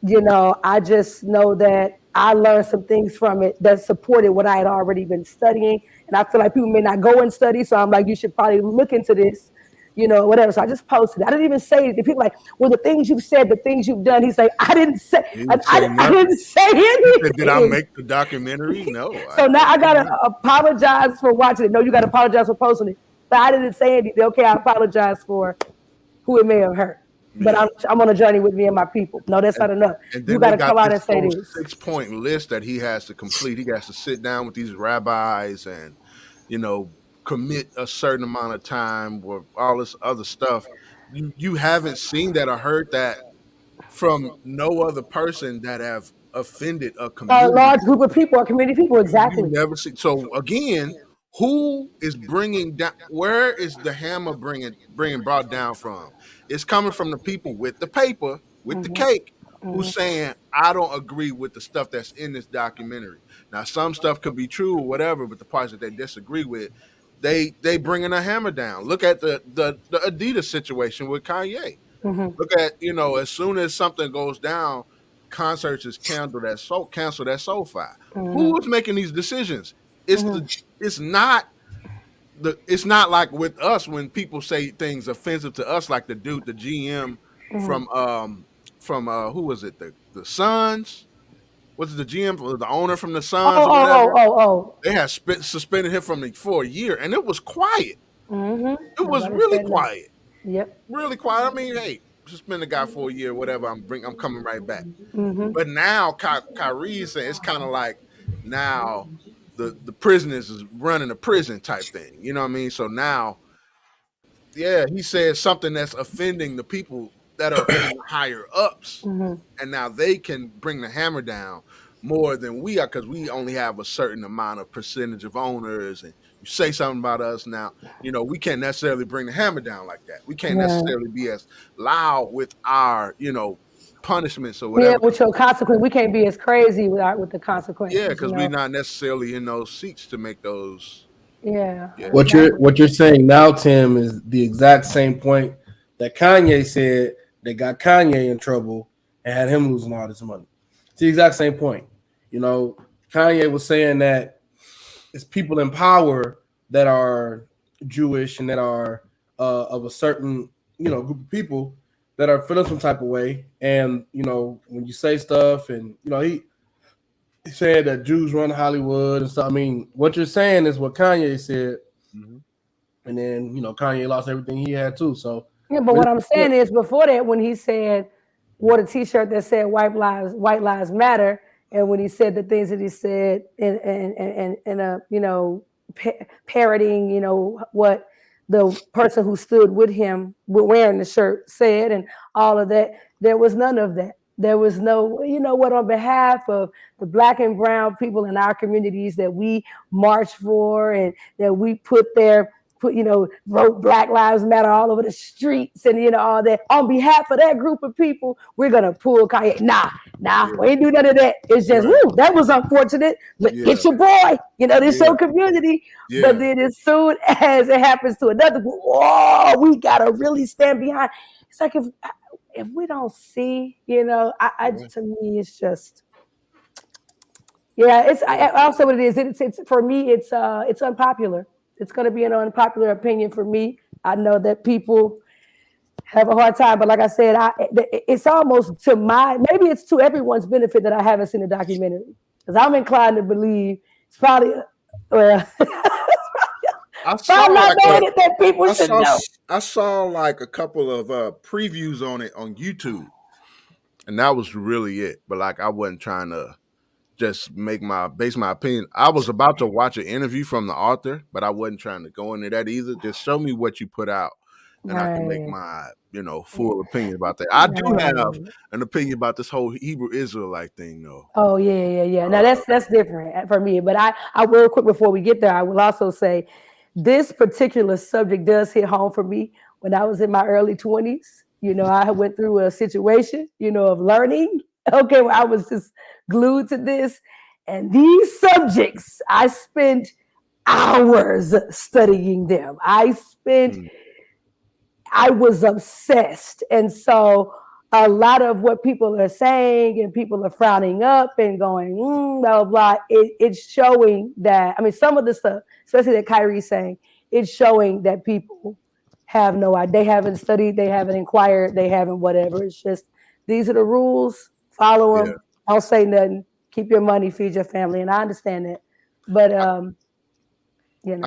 Speaker 4: I just know that I learned some things from it that supported what I had already been studying. And I feel like people may not go and study. So I'm like, you should probably look into this, whatever. So I just posted. I didn't even say anything. People like, well, the things you've said, the things you've done. He's like, I didn't say anything.
Speaker 1: Did I make the documentary? No.
Speaker 4: So now I got to apologize for watching it. No, you got to apologize for posting it. But I didn't say anything. Okay, I apologize for who it may have hurt. But I'm on a journey with me and my people. No, that's not enough. You got to come out and say this
Speaker 1: 6-point list that he has to complete. He has to sit down with these rabbis and, commit a certain amount of time or all this other stuff. You haven't seen that or heard that from no other person that have offended a community.
Speaker 4: A large group of people, a community of people, exactly.
Speaker 1: You never see. So again, who is bringing down? Where is the hammer bringing brought down from? It's coming from the people with the paper, with the cake, who's saying, I don't agree with the stuff that's in this documentary. Now, some stuff could be true or whatever, but the parts that they disagree with, they bringing a hammer down. Look at the Adidas situation with Kanye. Look at, as soon as something goes down, concerts is canceled at SoFi. Who is making these decisions? It's not like with us when people say things offensive to us, like the GM from who was it? The Suns? Was it the GM, the owner from the Suns or whatever? They had suspended him for a year, and it was quiet. It was really quiet.
Speaker 4: Yep.
Speaker 1: Really quiet. I mean, hey, suspend the guy for a year, whatever. I'm coming right back. But now Kyrie saying it's kind of like now the prisoners is running a prison type thing. You know what I mean? So now Yeah, he said something that's offending the people that are in the higher ups, and now they can bring the hammer down more than we are because we only have a certain amount of percentage of owners. And you say something about us now, we can't necessarily bring the hammer down like that. We can't
Speaker 4: Right.
Speaker 1: necessarily be as loud with our, punishments or
Speaker 4: Yeah,
Speaker 1: whatever.
Speaker 4: with your consequence, we can't be as crazy with the
Speaker 1: Yeah,
Speaker 4: consequences.
Speaker 1: because we're not necessarily in those seats to make those.
Speaker 4: Yeah,
Speaker 1: Yeah,
Speaker 4: exactly.
Speaker 6: What you're saying now, Tim, is the exact same point that Kanye said that got Kanye in trouble and had him losing all this money. It's the exact same point. Kanye was saying that it's people in power that are Jewish and that are of a certain group of people that are feeling some type of way. And when you say stuff, and he said that Jews run Hollywood and stuff. I mean, what you're saying is what Kanye said, and then Kanye lost everything he had too. So
Speaker 4: Yeah,
Speaker 6: I
Speaker 4: but
Speaker 6: mean,
Speaker 4: what I'm saying is before that, when he said wore a T-shirt that said White Lives Matter, and when he said the things that he said in parroting, what the person who stood with him wearing the shirt said, and all of that, there was none of that. There was no, what, on behalf of the Black and brown people in our communities that we march for and that we wrote Black Lives Matter all over the streets and all that. On behalf of that group of people, we're gonna pull Kanye. Nah, we ain't do none of that. It's just, woo, that was unfortunate. But it's your boy, this your community. But then as soon as it happens to another, whoa, we gotta really stand behind. It's like if we don't see, to me, it's just. Yeah, I also what it is. It's for me. It's unpopular. It's going to be an unpopular opinion for me. I know that people have a hard time, but like I said, it's almost maybe it's to everyone's benefit that I haven't seen the documentary because I'm inclined to believe it's probably well.
Speaker 1: I saw
Speaker 4: not
Speaker 1: like
Speaker 4: knowing it that people should know.
Speaker 1: I saw like a couple of previews on it on YouTube, and that was really it. But like, I wasn't trying to just base my opinion. I was about to watch an interview from the author, but I wasn't trying to go into that either. Just show me what you put out, and I can make
Speaker 4: Right.
Speaker 1: my full opinion about that. I do have an opinion about this whole Hebrew Israelite thing, though.
Speaker 4: Oh yeah. Now that's different for me. But I will quick before we get there. I will also say this particular subject does hit home for me when I was in my early 20s. I went through a situation, of learning. Okay, where I was just glued to this. And these subjects, I spent hours studying them. I was obsessed. And so a lot of what people are saying and people are frowning up and going, blah, blah, blah, it's showing that, some of the stuff, especially that Kyrie's saying, it's showing that people have no idea. They haven't studied, they haven't inquired, they haven't whatever. It's just, these are the rules, follow them, don't say nothing, keep your money, feed your family. And I understand that. But,
Speaker 1: I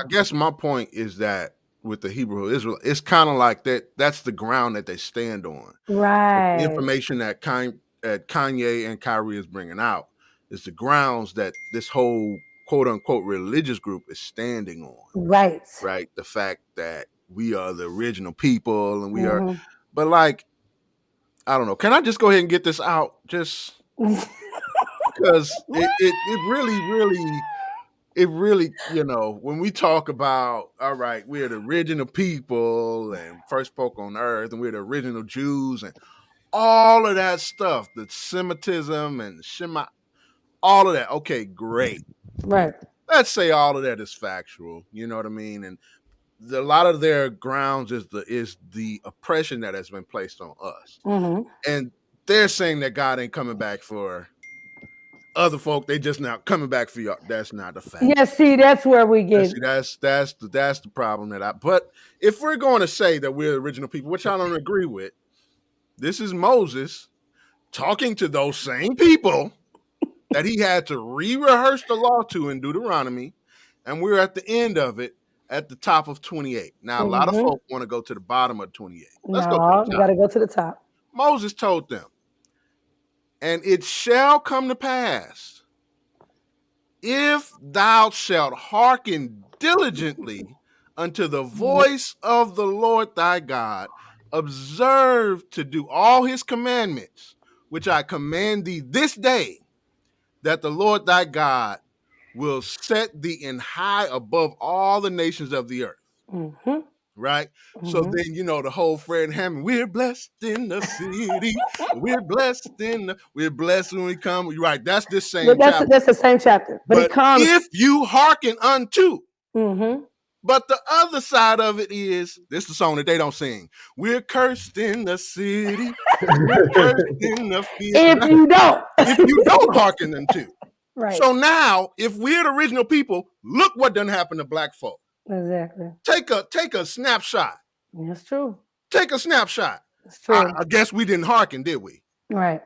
Speaker 1: guess my point is that with the Hebrew Israel, it's kind of like that. That's the ground that they stand on.
Speaker 4: right.
Speaker 1: The information that Kanye and Kyrie is bringing out is the grounds that this whole quote unquote religious group is standing on.
Speaker 4: Right.
Speaker 1: Right. The fact that we are the original people and we are, but like, I don't know. Can I just go ahead and get this out? Just because it really, when we talk about, all right, we're the original people and first folk on earth and we're the original Jews and all of that stuff, the Semitism and Shema, all of that. Okay, great.
Speaker 4: Right.
Speaker 1: Let's say all of that is factual. You know what I mean? And a lot of their grounds is the oppression that has been placed on us. And they're saying that God ain't coming back for other folk. They just now coming back for y'all. That's not the fact.
Speaker 4: Yeah, see, that's where we get.
Speaker 1: See, that's the problem But if we're going to say that we're the original people, which I don't agree with, this is Moses talking to those same people that he had to re-rehearse the law to in Deuteronomy, and we're at the end of it at the top of 28. Now, a lot of folk want to go to the bottom of 28. Let's go to the top.
Speaker 4: You got to go to the top.
Speaker 1: Moses told them, and it shall come to pass, if thou shalt hearken diligently unto the voice of the Lord thy God. Observe to do all his commandments, which I command thee this day, that the Lord thy God will set thee in high above all the nations of the earth.
Speaker 4: Mm-hmm.
Speaker 1: Right? So then, the whole Fred Hammond, we're blessed in the city. We're blessed we're blessed when we come. You're right. That's this same chapter.
Speaker 4: That's the same chapter. But it comes.
Speaker 1: If you hearken unto.
Speaker 4: Mm-hmm.
Speaker 1: But the other side of it is, this is the song that they don't sing. We're cursed in the city. We're cursed in the field.
Speaker 4: If
Speaker 1: you don't hearken unto.
Speaker 4: Right.
Speaker 1: So now, if we're the original people, look what done happened to black folk.
Speaker 4: Exactly.
Speaker 1: Take a snapshot.
Speaker 4: That's true.
Speaker 1: Take a snapshot.
Speaker 4: That's true.
Speaker 1: I guess we didn't hearken, did we?
Speaker 4: Right.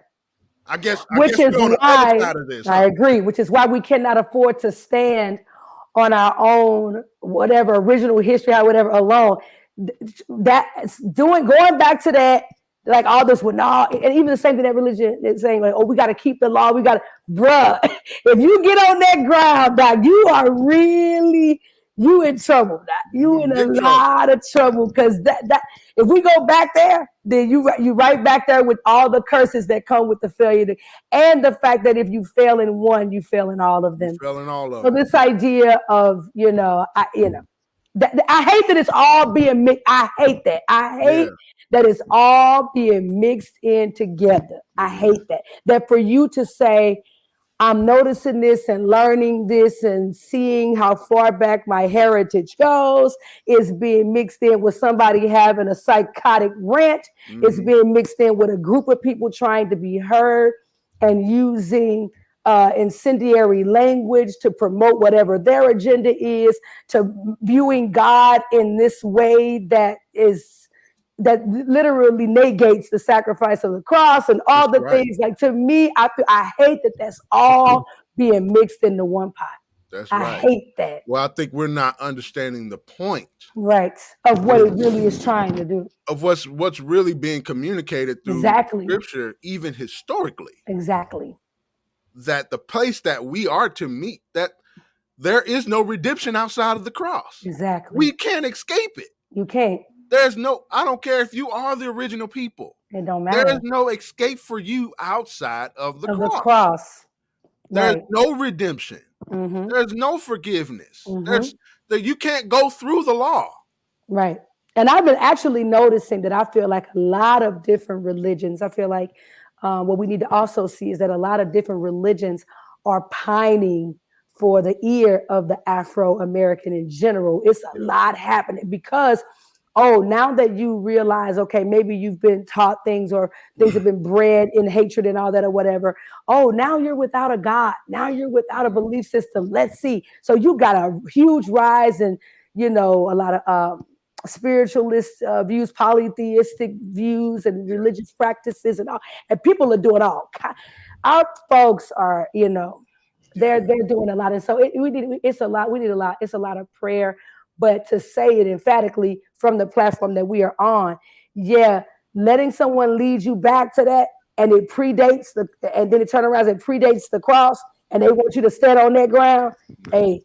Speaker 1: I guess
Speaker 4: which is
Speaker 1: we're on the other side of this.
Speaker 4: I agree. Which is why we cannot afford to stand on our own, whatever original history, whatever alone. That's going back to that. Like all this with and even the same thing that religion is saying, like, oh, we got to keep the law. We got to, bruh. If you get on that ground, Doc, you are really in trouble. Doc. You in a lot of trouble because that if we go back there, then you right back there with all the curses that come with the failure, and the fact that if you fail in one, you fail in all of them. So this idea of I hate that it's all being mixed. I hate that. I hate that it's all being mixed in together. I hate that. That for you to say, I'm noticing this and learning this and seeing how far back my heritage goes is being mixed in with somebody having a psychotic rant. Mm-hmm. It's being mixed in with a group of people trying to be heard and using incendiary language to promote whatever their agenda is, to viewing God in this way that literally negates the sacrifice of the cross and all the things. Like, to me, I hate that that's all being mixed into one pot.
Speaker 1: That's right.
Speaker 4: I hate that.
Speaker 1: Well, I think we're not understanding the point.
Speaker 4: Right. Of what it really is trying to do.
Speaker 1: Of what's really being communicated through Scripture, even historically.
Speaker 4: Exactly.
Speaker 1: That the place that we are to meet, that there is no redemption outside of the cross.
Speaker 4: Exactly.
Speaker 1: We can't escape it.
Speaker 4: You can't.
Speaker 1: I don't care if you are the original people.
Speaker 4: It don't matter.
Speaker 1: There is no escape for you outside of the
Speaker 4: cross.
Speaker 1: There's no redemption. Mm-hmm. There's no forgiveness. Mm-hmm. You can't go through the law.
Speaker 4: Right. And I've been actually noticing that I feel like a lot of different religions, I feel like what we need to also see is that a lot of different religions are pining for the ear of the Afro-American in general. It's a lot happening because, now that you realize, okay, maybe you've been taught things or things have been bred in hatred and all that or whatever. Oh, now you're without a God. Now you're without a belief system. Let's see. So you got a huge rise in, a lot of spiritualist views, polytheistic views and religious practices and all. And people are doing all. Our folks are, they're doing a lot. And so it's a lot. We need a lot. It's a lot of prayer. But to say it emphatically from the platform that we are on, letting someone lead you back to that, and it predates and then it turns around and predates the cross, and they want you to stand on that ground. Hey,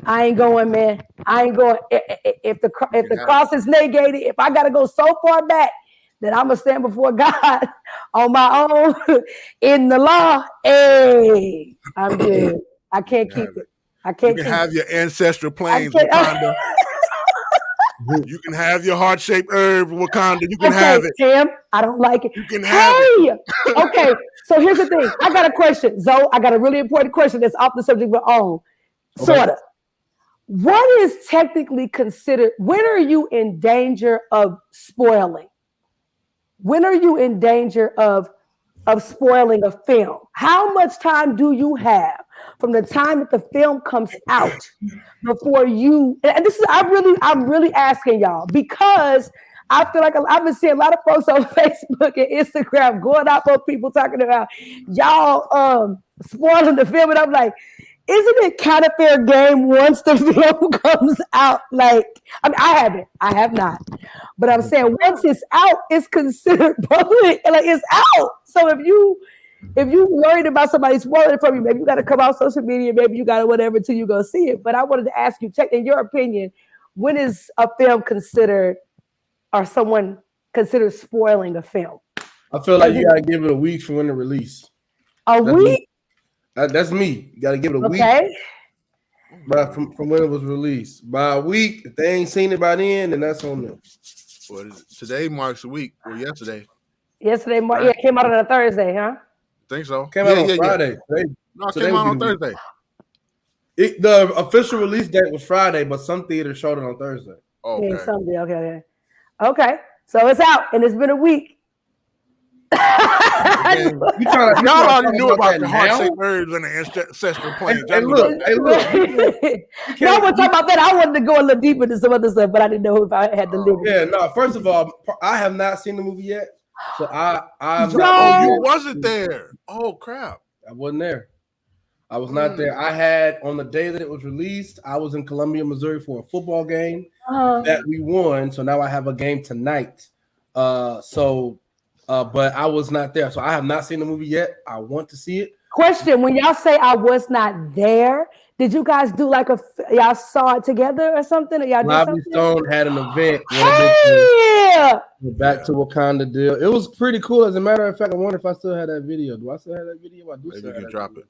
Speaker 4: I ain't going, man. I ain't going. If the cross is negated, if I got to go so far back that I'm gonna stand before God on my own in the law, hey, I'm good. I can't keep it. I can't.
Speaker 1: You can have your ancestral plains, Wakanda. You can have your heart-shaped herb, Wakanda. You can have it.
Speaker 4: Tim, I don't like it.
Speaker 1: You can have it.
Speaker 4: Okay, so here's the thing. I got a question. Zoe, I got a really important question that's off the subject but on. Sort of. What is technically considered, when are you in danger of spoiling? When are you in danger of spoiling a film? How much time do you have from the time that the film comes out before you? And this is I'm really asking y'all, because I feel like I've been seeing a lot of folks on Facebook and Instagram going out on people talking about y'all spoiling the film, and I'm like, isn't it kind of fair game once the film comes out? Like, I mean, I have not, but I'm saying once it's out, it's considered public, and like it's out. So if you worried about somebody spoiling it from you, maybe you got to come out social media, maybe you got to whatever till you go see it. But I wanted to ask you, in your opinion, when is a film considered, or someone considered spoiling a film?
Speaker 6: I feel like you gotta give it a week from when the release.
Speaker 4: A week?
Speaker 6: That's me. You gotta give it a week.
Speaker 4: Okay.
Speaker 6: But from when it was released. By a week, if they ain't seen it by then that's on them.
Speaker 1: Well, today marks a week. Well, yesterday.
Speaker 4: Yesterday, yeah, it came out on a Thursday, huh?
Speaker 1: Think so.
Speaker 6: Came out on Friday.
Speaker 1: No, it came out on Thursday.
Speaker 6: The official release date was Friday, but some theaters showed it on Thursday.
Speaker 1: Oh, okay.
Speaker 4: Yeah, Sunday. Okay. So it's out, and it's been a week.
Speaker 1: Y'all already knew about the heart-shaped herbs and the ancestral plane.
Speaker 6: And look.
Speaker 4: No one talking about that. I wanted to go a little deeper into some other stuff, but I didn't know if I had to live.
Speaker 6: Yeah, no. First of all, I have not seen the movie yet, so I'm
Speaker 1: not. Oh, you wasn't there. Oh crap!
Speaker 6: I wasn't there. I was not there. I had on the day that it was released. I was in Columbia, Missouri for a football game that we won. So now I have a game tonight. But I was not there, so I have not seen the movie yet. I want to see it.
Speaker 4: Question: when y'all say I was not there, did you guys do like y'all saw it together or something? Or y'all
Speaker 6: Lively Stone had an event. Back to Wakanda deal. It was pretty cool. As a matter of fact, I wonder if I still had that video. Do I still have that video? I do.
Speaker 1: Maybe you can drop it.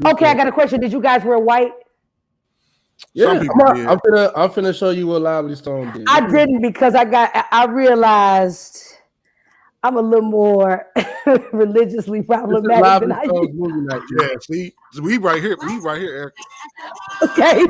Speaker 4: Okay, I got a question. Did you guys wear white?
Speaker 6: Yeah, I'm finna show you what Lively Stone did.
Speaker 4: I didn't because I realized I'm a little more religiously problematic than I used.
Speaker 1: Yeah, see, we right here, Eric.
Speaker 4: Okay.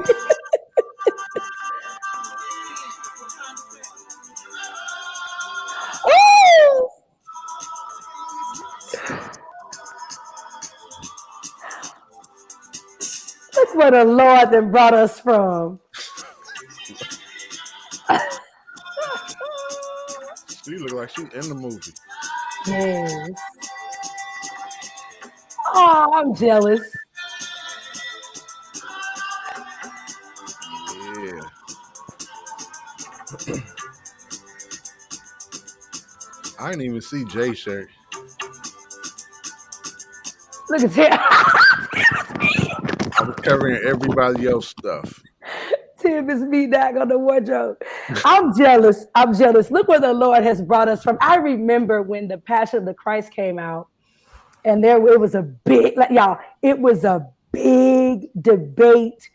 Speaker 4: Look where the Lord then brought us from.
Speaker 1: She look like she's in the movie.
Speaker 4: Yes. Oh, I'm jealous.
Speaker 1: Yeah. I didn't even see Jay's shirt.
Speaker 4: Look at that.
Speaker 1: I was covering everybody else's stuff.
Speaker 4: Tim is me back on the wardrobe. I'm jealous. Look where the Lord has brought us from. I remember when the Passion of the Christ came out, and it was a big, it was a big debate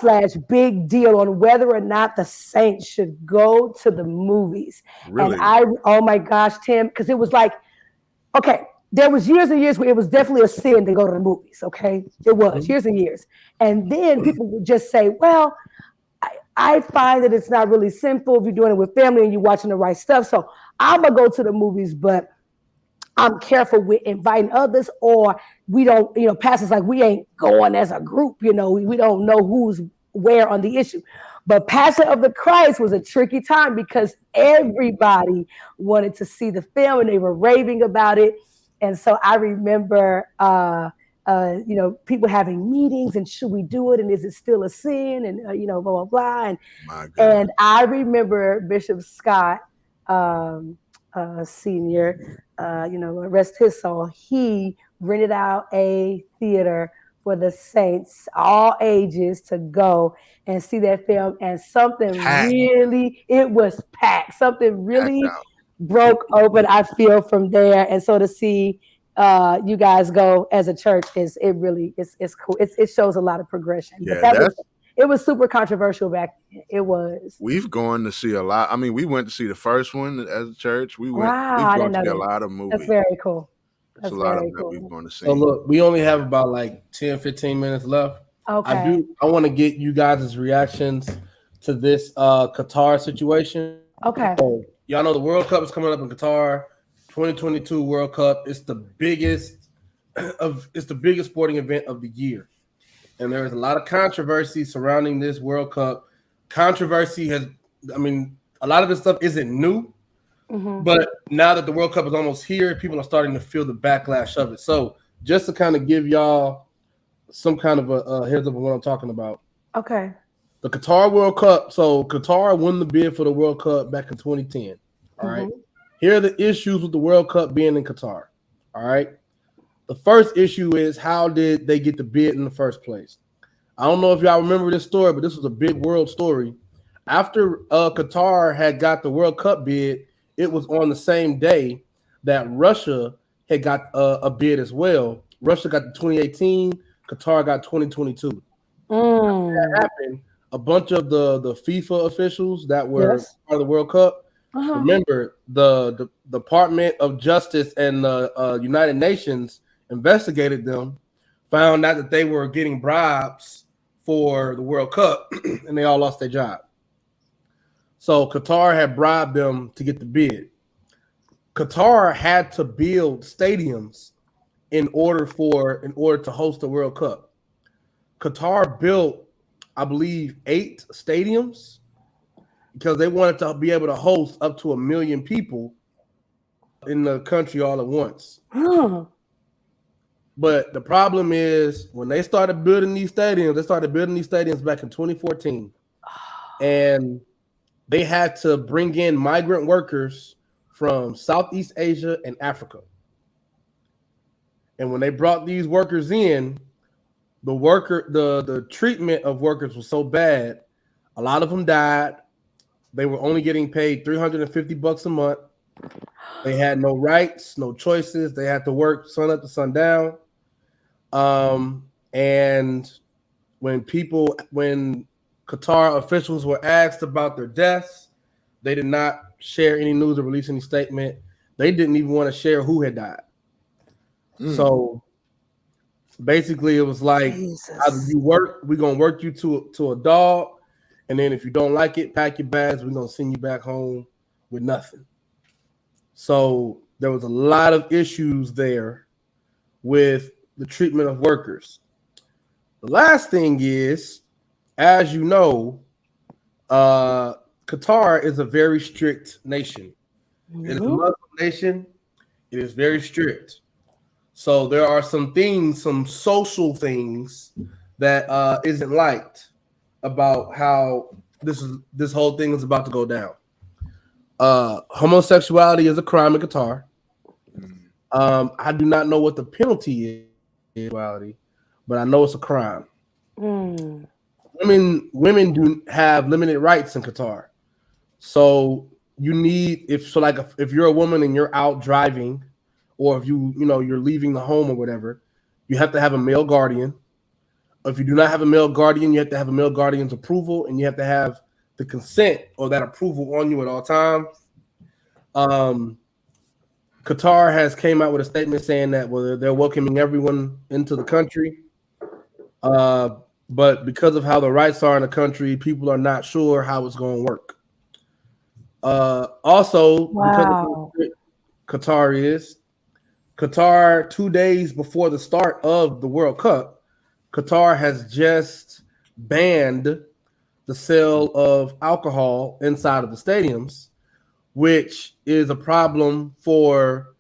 Speaker 4: / big deal on whether or not the saints should go to the movies.
Speaker 1: Really?
Speaker 4: And oh my gosh, Tim, because it was like, okay, there was years and years where it was definitely a sin to go to the movies, okay? It was years and years. And then people would just say, well, I find that it's not really simple if you're doing it with family and you're watching the right stuff. So I'm going to go to the movies, but I'm careful with inviting others, or we don't, pastors like, we ain't going as a group, we don't know who's where on the issue. But Passion of the Christ was a tricky time because everybody wanted to see the film and they were raving about it. And so I remember, people having meetings and should we do it? And is it still a sin? And, blah, blah, blah. And I remember Bishop Scott, Senior, rest his soul, he rented out a theater for the saints, all ages, to go and see that film. And something it was packed. Something really broke open, I feel, from there. And so to see you guys go as a church it's cool. It shows a lot of progression.
Speaker 1: Yeah,
Speaker 4: but it was super controversial back then. It was.
Speaker 1: We've gone to see a lot. I mean, we went to see the first one as a church. We've gone to see a lot of movies.
Speaker 4: That's very cool.
Speaker 1: That's a lot of that we've gone to see.
Speaker 6: So look, we only have about like 10, 15 minutes left.
Speaker 4: Okay.
Speaker 6: I want to get you guys' reactions to this Qatar situation.
Speaker 4: Okay.
Speaker 6: So, y'all know the World Cup is coming up in Qatar. 2022 World Cup. It's the biggest sporting event of the year. And there is a lot of controversy surrounding this World Cup. Controversy a lot of this stuff isn't new. Mm-hmm. But now that the World Cup is almost here, people are starting to feel the backlash of it. So just to kind of give y'all some kind of a heads up of what I'm talking about.
Speaker 4: Okay.
Speaker 6: The Qatar World Cup. So Qatar won the bid for the World Cup back in 2010. All right. Here are the issues with the World Cup being in Qatar. All right. The first issue is, how did they get the bid in the first place? I don't know if y'all remember this story, but this was a big world story. after Qatar had got the World Cup bid, it was on the same day that Russia had got a bid as well. Russia got the 2018, Qatar got 2022. That happened. A bunch of the FIFA officials that were part of the World Cup. Remember, the Department of Justice and the United Nations investigated them, found out that they were getting bribes for the World Cup, and they all lost their job. So Qatar had bribed them to get the bid. Qatar had to build stadiums in order to host the World Cup. Qatar built, I believe, 8 stadiums because they wanted to be able to host up to 1 million people in the country all at once. But the problem is when they started building these stadiums back in 2014. And they had to bring in migrant workers from Southeast Asia and Africa. And when they brought these workers in, the treatment of workers was so bad, a lot of them died. They were only getting paid $350 a month. They had no rights, no choices. They had to work sun up to sundown. And when Qatar officials were asked about their deaths, they did not share any news or release any statement. They didn't even want to share who had died. So basically, it was like, either you work, we're gonna work you to a dog, and then if you don't like it, pack your bags. We're gonna send you back home with nothing. So there was a lot of issues there with the treatment of workers. The last thing is, as you know, Qatar is a very strict nation. It is a Muslim nation. It is very strict. So there are some things, some social things that isn't liked about how this whole thing is about to go down. Homosexuality is a crime in Qatar. I do not know what the penalty is, but I know it's a crime. Women do have limited rights in Qatar. So you need if you're a woman and you're out driving, or if you're leaving the home or whatever, you have to have a male guardian. If you do not have a male guardian, you have to have a male guardian's approval, and you have to have the consent or that approval on you at all times. Qatar has came out with a statement saying that they're welcoming everyone into the country. But because of how the rights are in the country, people are not sure how it's going to work. Also, because of how Qatar 2 days before the start of the World Cup, Qatar has just banned the sale of alcohol inside of the stadiums, which is a problem for,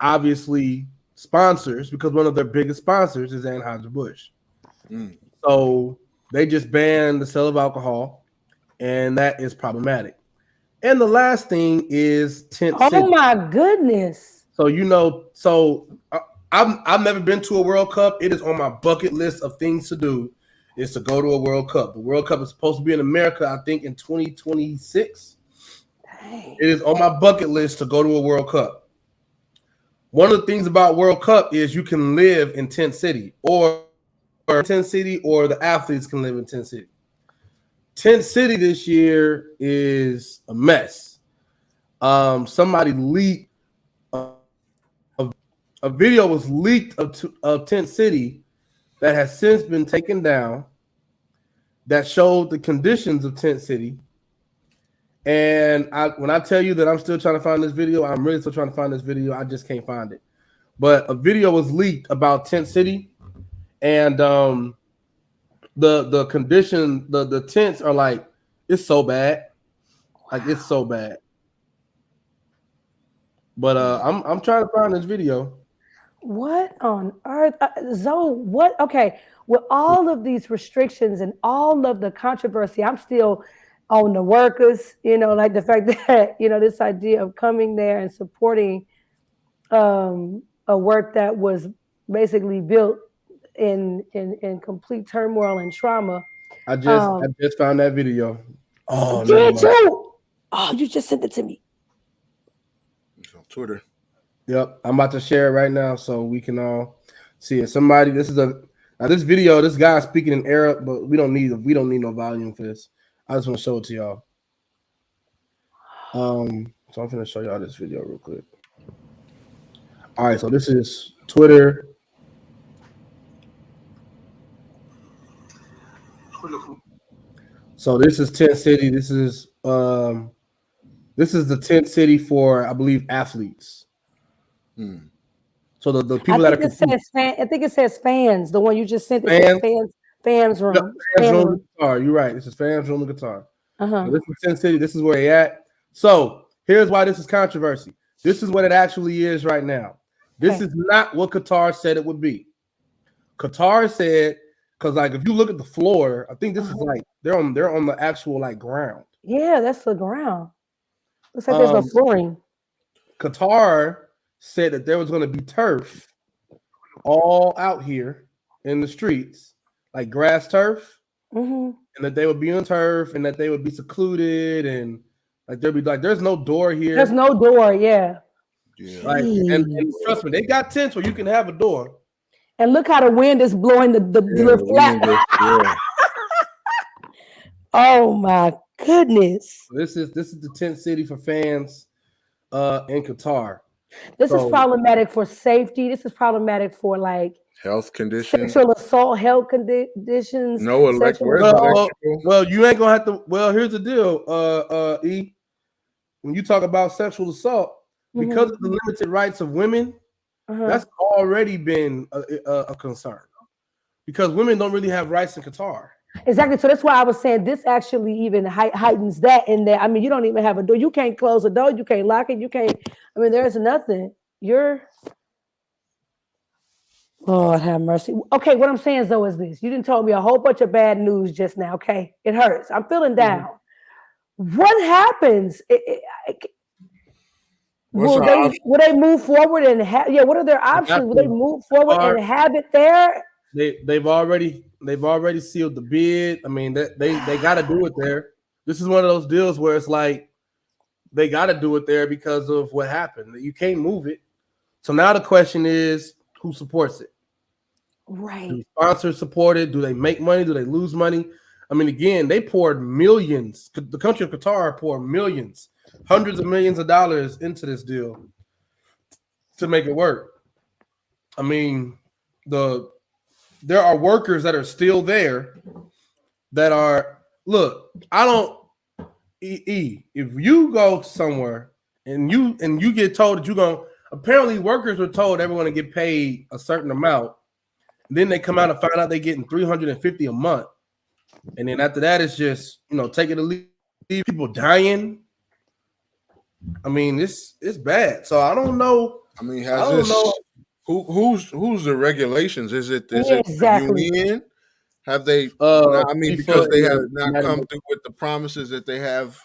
Speaker 6: obviously, sponsors, because one of their biggest sponsors is Anheuser-Busch. So they just banned the sale of alcohol, and that is problematic. And the last thing is tent city.
Speaker 4: Oh my goodness!
Speaker 6: So I've never been to a World Cup. It is on my bucket list of things to do, is to go to a World Cup. The World Cup is supposed to be in America, I think, in 2026. Dang. It is on my bucket list to go to a World Cup. One of the things about World Cup is you can live in tent city, or the athletes can live in tent city. Tent City this year is a mess. Somebody leaked a video was leaked of Tent City that has since been taken down, that showed the conditions of Tent City. And when I tell you that I'm still trying to find this video, I'm really still trying to find this video. I just can't find it. But a video was leaked about Tent City, and the condition, the tents are like, it's so bad. Like, it's so bad. But I'm trying to find this video.
Speaker 4: What on earth? Zoe, what? Okay, with all of these restrictions and all of the controversy, I'm still on the workers, like the fact that, this idea of coming there and supporting a work that was basically built in complete turmoil and trauma.
Speaker 6: I just found that video. Oh,
Speaker 4: Did you? Oh, you just sent it to me.
Speaker 1: It's on Twitter.
Speaker 6: Yep, I'm about to share it right now so we can all see it. Somebody, this video. This guy speaking in Arab, but we don't need no volume for this. I just want to show it to y'all. So I'm gonna show y'all this video real quick. All right, so this is Twitter. So this is tent city. This is the tent city for, I believe, athletes. So the people that are
Speaker 4: I think it says fans. The one you just sent, it says fans room.
Speaker 6: No, fans room Qatar. You're right. This is fans room in Qatar. So this is tent city. This is where they at. So here's why this is controversy. This is what it actually is right now. This is not what Qatar said it would be. Qatar said, because like if you look at the floor, I think this is like they're on the actual like ground.
Speaker 4: Yeah, that's the ground. Looks like there's no flooring.
Speaker 6: Qatar said that there was going to be turf all out here in the streets, like grass turf, and that they would be on turf and that they would be secluded and like there'd be like there's no door here.
Speaker 4: There's no door, yeah.
Speaker 6: Like and trust me, they got tents where you can have a door.
Speaker 4: And look how the wind is blowing the flat.
Speaker 1: Yeah.
Speaker 4: Oh my goodness.
Speaker 6: This is the tent city for fans in Qatar.
Speaker 4: This is problematic for safety. This is problematic for like
Speaker 1: health conditions,
Speaker 4: sexual assault, health conditions.
Speaker 1: No electrical.
Speaker 6: Well, you ain't gonna have to. Well, here's the deal, E. When you talk about sexual assault, because of the limited rights of women, that's already been a concern. Because women don't really have rights in Qatar.
Speaker 4: Exactly. So that's why I was saying this actually even heightens that in there. I mean, you don't even have a door. You can't close a door. You can't lock it. You can't. I mean, there's nothing. Lord have mercy. Okay, what I'm saying though is this. You didn't tell me a whole bunch of bad news just now. Okay, it hurts. I'm feeling down. What happens? Will they move forward and what are their options? Will they move forward and have it there?
Speaker 6: They've already sealed the bid. I mean, they got to do it there. This is one of those deals where it's like they got to do it there because of what happened. You can't move it. So now the question is, who supports it?
Speaker 4: Right.
Speaker 6: Do sponsors support it? Do they make money? Do they lose money? I mean, again, they poured millions. The country of Qatar poured millions, hundreds of millions of dollars into this deal to make it work. I mean, there are workers that are still there that are, look, if you go somewhere and you get told that you're going to, apparently workers were told they were going to get paid a certain amount. Then they come out and find out they're getting $350 a month. And then after that, it's just, take it or leave, people dying. I mean, it's bad. So I don't know.
Speaker 1: I mean, who's the regulations? Is it the union? Have they? I mean, because they have not come through with the promises that they have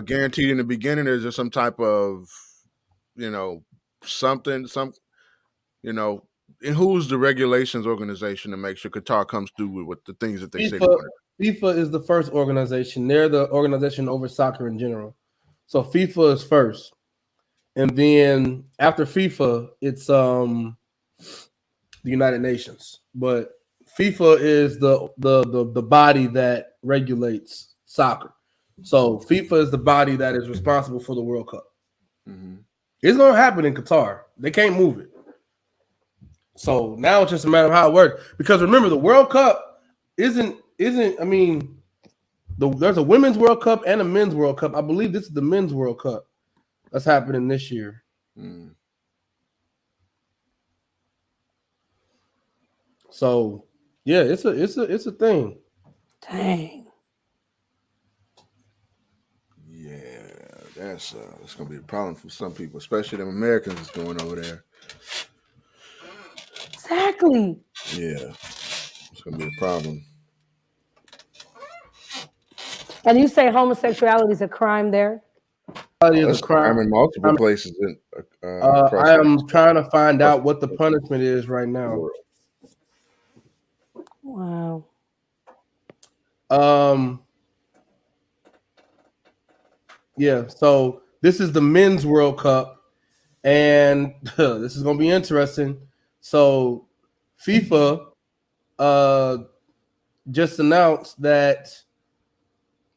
Speaker 1: guaranteed in the beginning. Is there some type of, and who's the regulations organization to make sure Qatar comes through with the things that they say?
Speaker 6: FIFA is the first organization. They're the organization over soccer in general. So FIFA is first. And then after FIFA, it's the United Nations. But FIFA is the body that regulates soccer. So FIFA is the body that is responsible for the World Cup. It's going to happen in Qatar. They can't move it. So now it's just a matter of how it works. Because remember, the World Cup isn't. I mean, there's a women's World Cup and a men's World Cup. I believe this is the men's World Cup that's happening this year. So yeah, it's a thing.
Speaker 4: Dang.
Speaker 1: Yeah, that's gonna be a problem for some people, especially them Americans that's going over there.
Speaker 4: Exactly.
Speaker 1: Yeah, it's gonna be a problem.
Speaker 4: And you say homosexuality is a crime there?
Speaker 1: It's a crime in multiple places.
Speaker 6: I am trying to find out what the punishment is right now.
Speaker 4: Wow.
Speaker 6: Yeah, so this is the Men's World Cup, and this is going to be interesting. So FIFA just announced that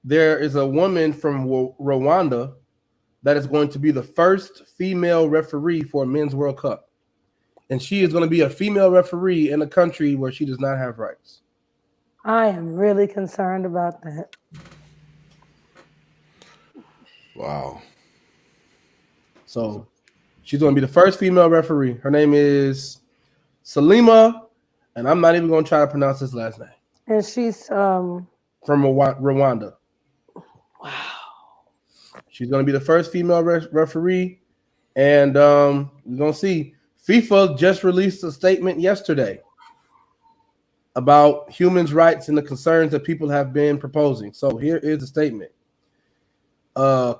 Speaker 6: there is a woman from Rwanda that is going to be the first female referee for a Men's World Cup. And she is going to be a female referee in a country where she does not have rights.
Speaker 4: I am really concerned about that.
Speaker 1: Wow.
Speaker 6: So she's going to be the first female referee. Her name is Salima, and I'm not even going to try to pronounce his last name.
Speaker 4: And she's
Speaker 6: from Rwanda.
Speaker 4: Wow.
Speaker 6: She's going to be the first female referee, and we're going to see. FIFA just released a statement yesterday about human rights and the concerns that people have been proposing. So here is the statement.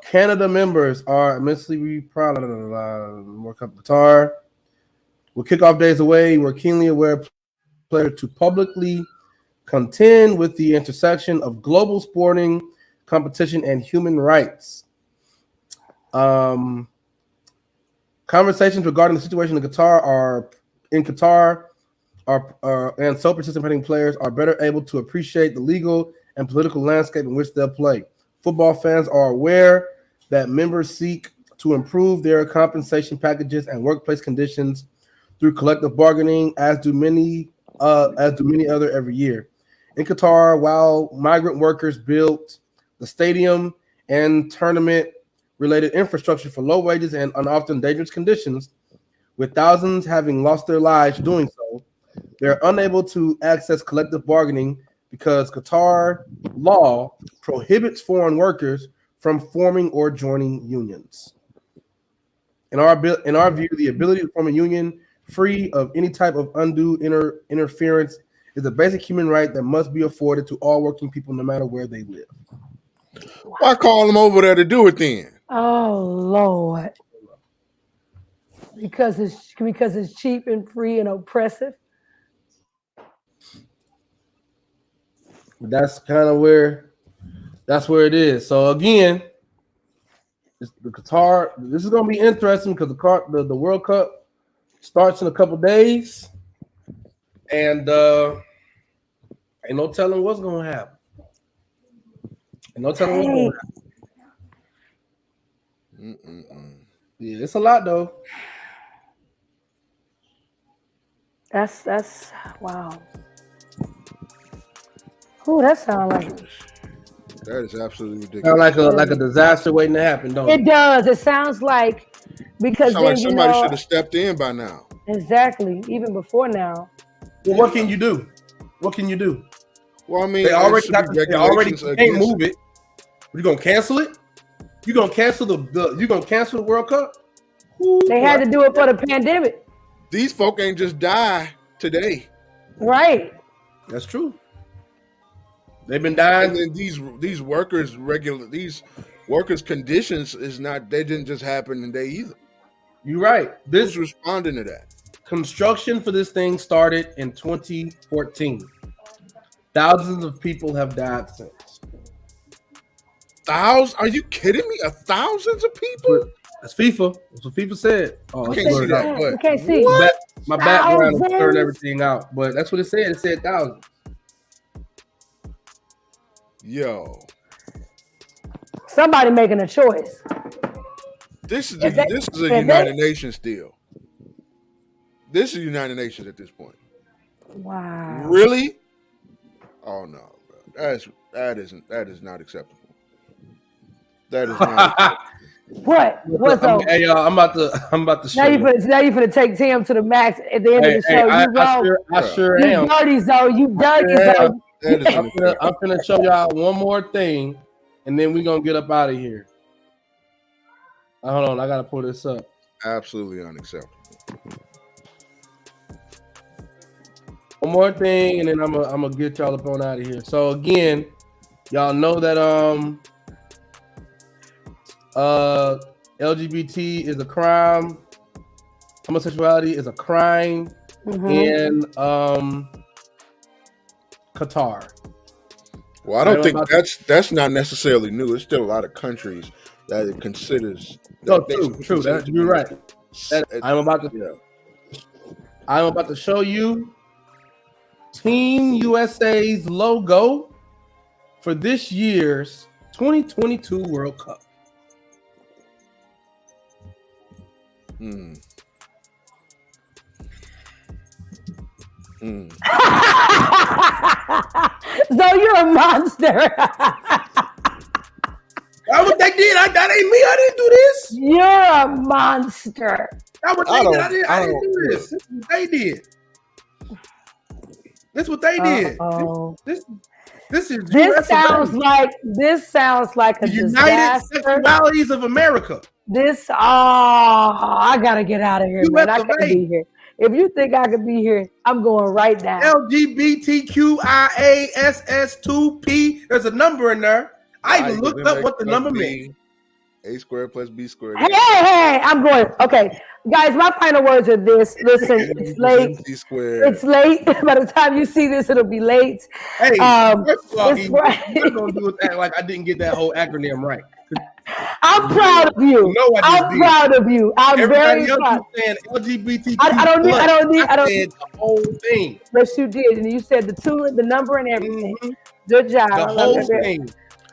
Speaker 6: Canada members are immensely proud of the World Cup Qatar. With kickoff days away, we're keenly aware of players to publicly contend with the intersection of global sporting competition and human rights. Conversations regarding the situation in Qatar and so participating players are better able to appreciate the legal and political landscape in which they'll play. Football fans are aware that members seek to improve their compensation packages and workplace conditions through collective bargaining, as do many other every year. In Qatar, while migrant workers built the stadium and tournament-related infrastructure for low wages and often dangerous conditions, with thousands having lost their lives doing so, they're unable to access collective bargaining because Qatar law prohibits foreign workers from forming or joining unions. In our view, the ability to form a union free of any type of undue interference is a basic human right that must be afforded to all working people no matter where they live.
Speaker 1: Why call them over there to do it then?
Speaker 4: Oh Lord. Because it's cheap and free and oppressive.
Speaker 6: That's kind of where it is. So again, the Qatar. This is going to be interesting because the World Cup starts in a couple days, and ain't no telling what's going to happen. Ain't no telling what's going to happen. Yeah, it's a lot though.
Speaker 4: That's wow. Oh, that sounds like
Speaker 1: that is absolutely ridiculous.
Speaker 6: Sounds like a disaster waiting to happen, don't it?
Speaker 4: It does. It sounds like because
Speaker 1: like somebody should have stepped in by now.
Speaker 4: Exactly, even before now.
Speaker 6: Well, what can you do? What can you do?
Speaker 1: Well, I mean,
Speaker 6: they already can't move it. You gonna cancel it? You gonna cancel the World Cup?
Speaker 4: They had to do it for the pandemic.
Speaker 1: These folk ain't just die today.
Speaker 4: Right.
Speaker 6: That's true. They've been dying.
Speaker 1: And then these workers' conditions is not. They didn't just happen today either.
Speaker 6: You're right.
Speaker 1: Who's responding to that?
Speaker 6: Construction for this thing started in 2014. Thousands of people have died since.
Speaker 1: Thousands? Are you kidding me? Thousands of people?
Speaker 6: That's FIFA. That's what FIFA said. Oh,
Speaker 1: I can't see that.
Speaker 4: You can't see.
Speaker 6: My background is blurring everything out, but that's what it said. It said thousands.
Speaker 1: Yo.
Speaker 4: Somebody making a choice.
Speaker 1: This is a United Nations deal. This is United Nations at this point.
Speaker 4: Wow.
Speaker 1: Really? Oh no, bro. That is not acceptable. That is not acceptable.
Speaker 4: What? What's up?
Speaker 6: Hey y'all, I'm about to show you.
Speaker 4: Now you finna take Tim to the max at the end of the show.
Speaker 6: I sure am.
Speaker 4: You dirty zone. You dirty zone.
Speaker 6: I'm gonna show y'all one more thing, and then we're gonna get up out of here. Hold on, I gotta pull this up.
Speaker 1: Absolutely unacceptable.
Speaker 6: One more thing, and then I'm gonna get y'all up on out of here. So again, y'all know that LGBT is a crime. Homosexuality is a crime in Qatar.
Speaker 1: Well, I don't think that's not necessarily new. There's still a lot of countries that it considers.
Speaker 6: True. You're right. I'm about to show you Team USA's logo for this year's 2022 World Cup.
Speaker 4: So you're a monster.
Speaker 6: That's what they did. That ain't me. I didn't do this.
Speaker 4: You're a monster.
Speaker 6: That's what they did. I didn't do this. This is what they did. This is what they did. This sounds like a United
Speaker 4: disaster.
Speaker 6: Sexualities of America.
Speaker 4: I gotta get out of here, man. I can't be here. If you think I could be here, I'm going right now.
Speaker 6: LGBTQIASS2P. There's a number in there. I even looked up what the number means.
Speaker 1: A squared plus B squared.
Speaker 4: Hey, I'm going. Okay, guys, my final words are this. Listen, it's late. It's late. By the time you see this, it'll be late.
Speaker 6: Hey, first of all, what I'm going to do is act like I didn't get that whole acronym right.
Speaker 4: I'm proud of you. I'm proud of you. I'm very proud.
Speaker 6: Saying LGBTQ.
Speaker 4: I don't need.
Speaker 6: The whole thing.
Speaker 4: Yes, you did, and you said the number, and everything. Good job.
Speaker 6: The whole thing.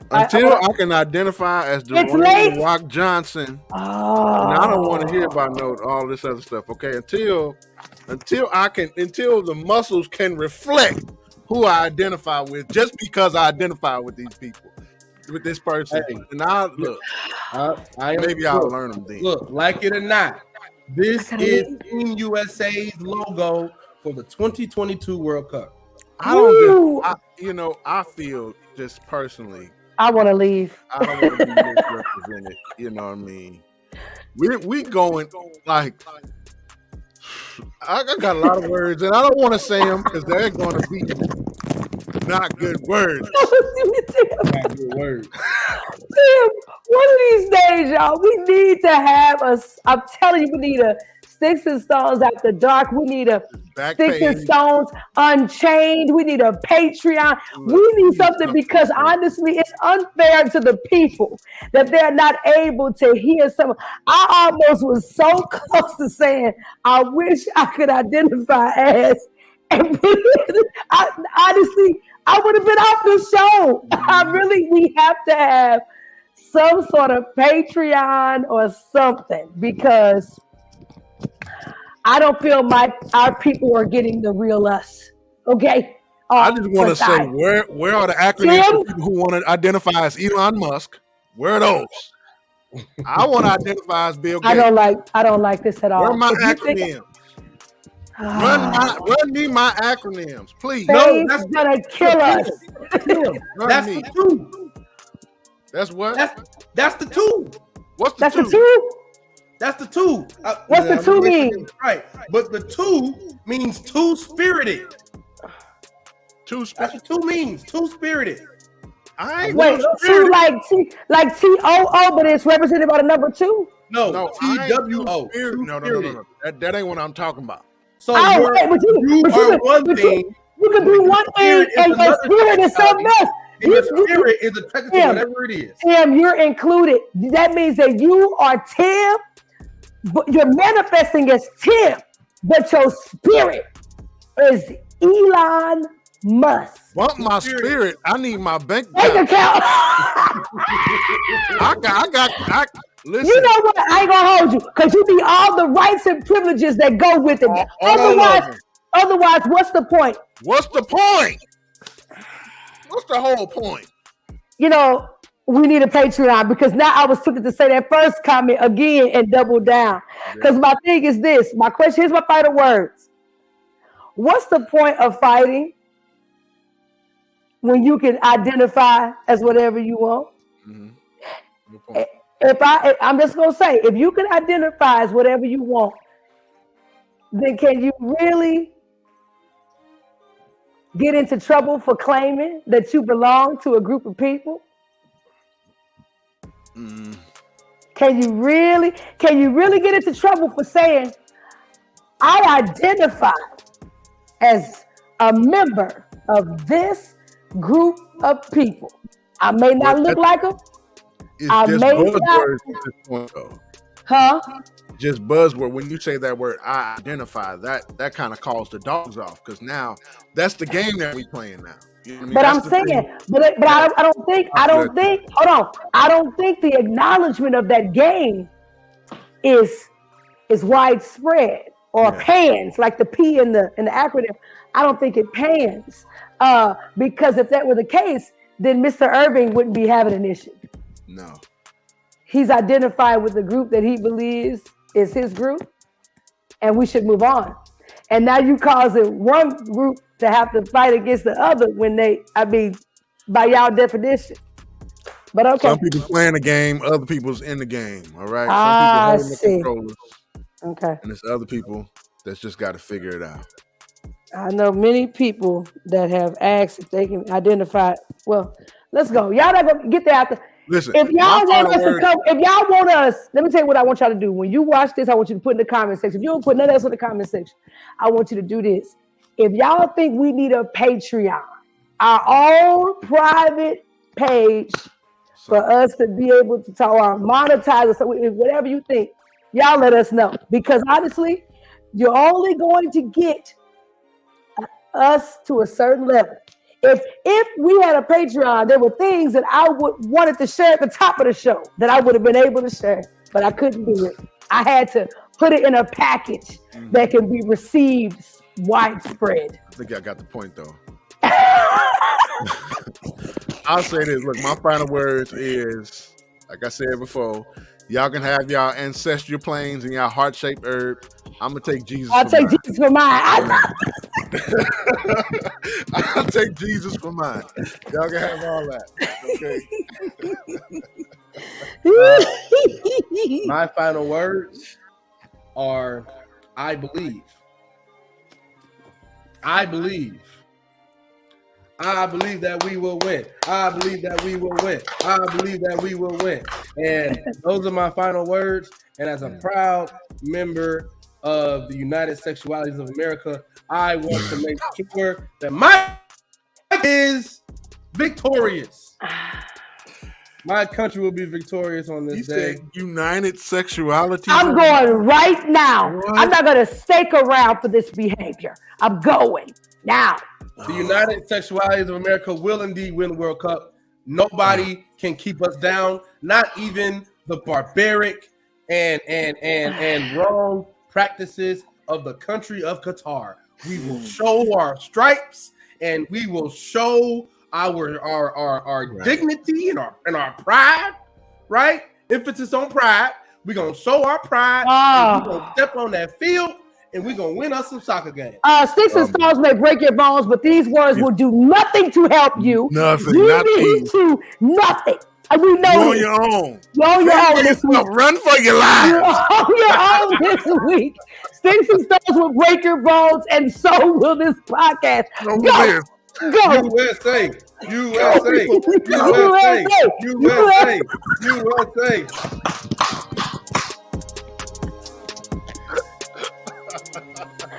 Speaker 1: Until I can identify as Dwayne Rock Johnson, and I don't want to hear about all this other stuff. Okay, until the muscles can reflect who I identify with, just because I identify with these people, with this person. Hey, and I'll learn them then.
Speaker 6: Look, like it or not, this is Team USA's logo for the 2022 World Cup.
Speaker 1: I feel just personally,
Speaker 4: I want to leave.
Speaker 1: I don't want to be misrepresented. You know what I mean? We going like, I got a lot of words, and I don't want to say them because they're going to be not good words.
Speaker 6: Not good words.
Speaker 4: Tim, one of these days, y'all, we need to have I'm telling you, we need a Sticks and Stones After Dark. We need a Sticks and Stones Unchained. We need a Patreon. We need something because honestly, it's unfair to the people that they're not able to hear some. I almost was so close to saying, I wish I could identify as. And honestly, I would have been off the show. We have to have some sort of Patreon or something because I don't feel our people are getting the real us. Okay.
Speaker 1: I just want to say, where are the acronyms for people who want to identify as Elon Musk? Where are those? I want to identify as Bill Gates.
Speaker 4: I don't like this at all.
Speaker 1: Where are my acronyms? Run me my acronyms, please.
Speaker 4: No, that's gonna kill us.
Speaker 6: That's the two.
Speaker 1: That's what?
Speaker 6: That's the two.
Speaker 1: What's the
Speaker 4: that's
Speaker 1: two?
Speaker 4: The two?
Speaker 6: That's the two.
Speaker 4: What's the two mean?
Speaker 6: Right, but the two means two-spirited. That's what two means. Two-spirited.
Speaker 4: Wait, two like TOO, but it's represented by the number two?
Speaker 6: No, TWO.
Speaker 1: No. That ain't what I'm talking about.
Speaker 6: So you are one thing.
Speaker 4: You can be one thing and your spirit is something else.
Speaker 6: Your spirit is attached to whatever it is.
Speaker 4: Tim, you're included. That means that you are Tim, but you're manifesting as Tim, but your spirit is Elon Musk.
Speaker 1: Want my spirit? I need my bank
Speaker 4: account.
Speaker 1: Listen.
Speaker 4: You know what? I ain't gonna hold you because you need all the rights and privileges that go with it. Otherwise, what's the point?
Speaker 1: What's the point? What's the whole point?
Speaker 4: You know, we need a Patreon because now I was tempted to say that first comment again and double down. Because my thing is this. My question, here's my final words. What's the point of fighting when you can identify as whatever you want?
Speaker 1: Mm-hmm.
Speaker 4: I'm just gonna say, if you can identify as whatever you want, then can you really get into trouble for claiming that you belong to a group of people?
Speaker 1: Mm.
Speaker 4: Can you really get into trouble for saying, I identify as a member of this group of people? I may not look like them.
Speaker 1: It's
Speaker 4: I
Speaker 1: just
Speaker 4: may
Speaker 1: buzzwords at this point, though.
Speaker 4: Huh?
Speaker 1: Just buzzword. When you say that word, I identify, that kind of calls the dogs off, because now that's the game that we playing now. You know what I mean?
Speaker 4: But
Speaker 1: That's
Speaker 4: I'm
Speaker 1: the
Speaker 4: saying,
Speaker 1: thing.
Speaker 4: but I don't think. Hold on. I don't think the acknowledgement of that game is widespread or pans like the P in the acronym. I don't think it pans because if that were the case, then Mr. Irving wouldn't be having an issue.
Speaker 1: No.
Speaker 4: He's identified with the group that he believes is his group, and we should move on. And now you causing one group to have to fight against the other when by y'all definition. But okay.
Speaker 1: Some people playing the game, other people's in the game. All right. Some people holding the controllers.
Speaker 4: Okay.
Speaker 1: And it's other people that's just got to figure it out.
Speaker 4: I know many people that have asked if they can identify. Well, let's go. Y'all not gonna get there after.
Speaker 1: Listen,
Speaker 4: if y'all want us, let me tell you what I want y'all to do. When you watch this, I want you to put in the comment section. If you don't put nothing else in the comment section, I want you to do this. If y'all think we need a Patreon, our own private page for us to be able to talk or monetize or something, whatever you think, y'all let us know. Because honestly, you're only going to get us to a certain level. If we had a Patreon, there were things that I wanted to share at the top of the show that I would have been able to share, but I couldn't do it. I had to put it in a package that can be received widespread.
Speaker 1: I think I got the point, though. I'll say this. Look, my final words is, like I said before, y'all can have y'all ancestral planes and y'all heart-shaped herb. I'm going to take Jesus
Speaker 4: I'll take Jesus for mine.
Speaker 1: I'll take Jesus for mine. Y'all can have all that.
Speaker 6: Okay. My final words are, I believe. I believe that we will win. I believe that we will win. I believe that we will win. And those are my final words. And as a proud member of the United Sexualities of America, I want to make sure that my is victorious. My country will be victorious on this day.
Speaker 1: United Sexuality.
Speaker 4: I'm going right now. What? I'm not going to stake around for this behavior. I'm going now.
Speaker 6: The United Sexualities of America will indeed win the World Cup. Nobody can keep us down. Not even the barbaric and wrong practices of the country of Qatar. We will show our stripes and we will show our dignity and our pride, right? Emphasis on pride. We're gonna show our pride. And we're gonna step on that field and we're gonna win us some soccer games.
Speaker 4: Sticks and stones may break your bones, but these words will do nothing to help you.
Speaker 1: Nothing.
Speaker 4: You need to nothing. And we know
Speaker 1: you're on your own.
Speaker 4: You're on your own this week.
Speaker 1: Run for your life.
Speaker 4: You're on your own this week. Sticks and stones will break your bones, and so will this podcast. Go.
Speaker 6: USA. USA. USA. USA. USA. USA.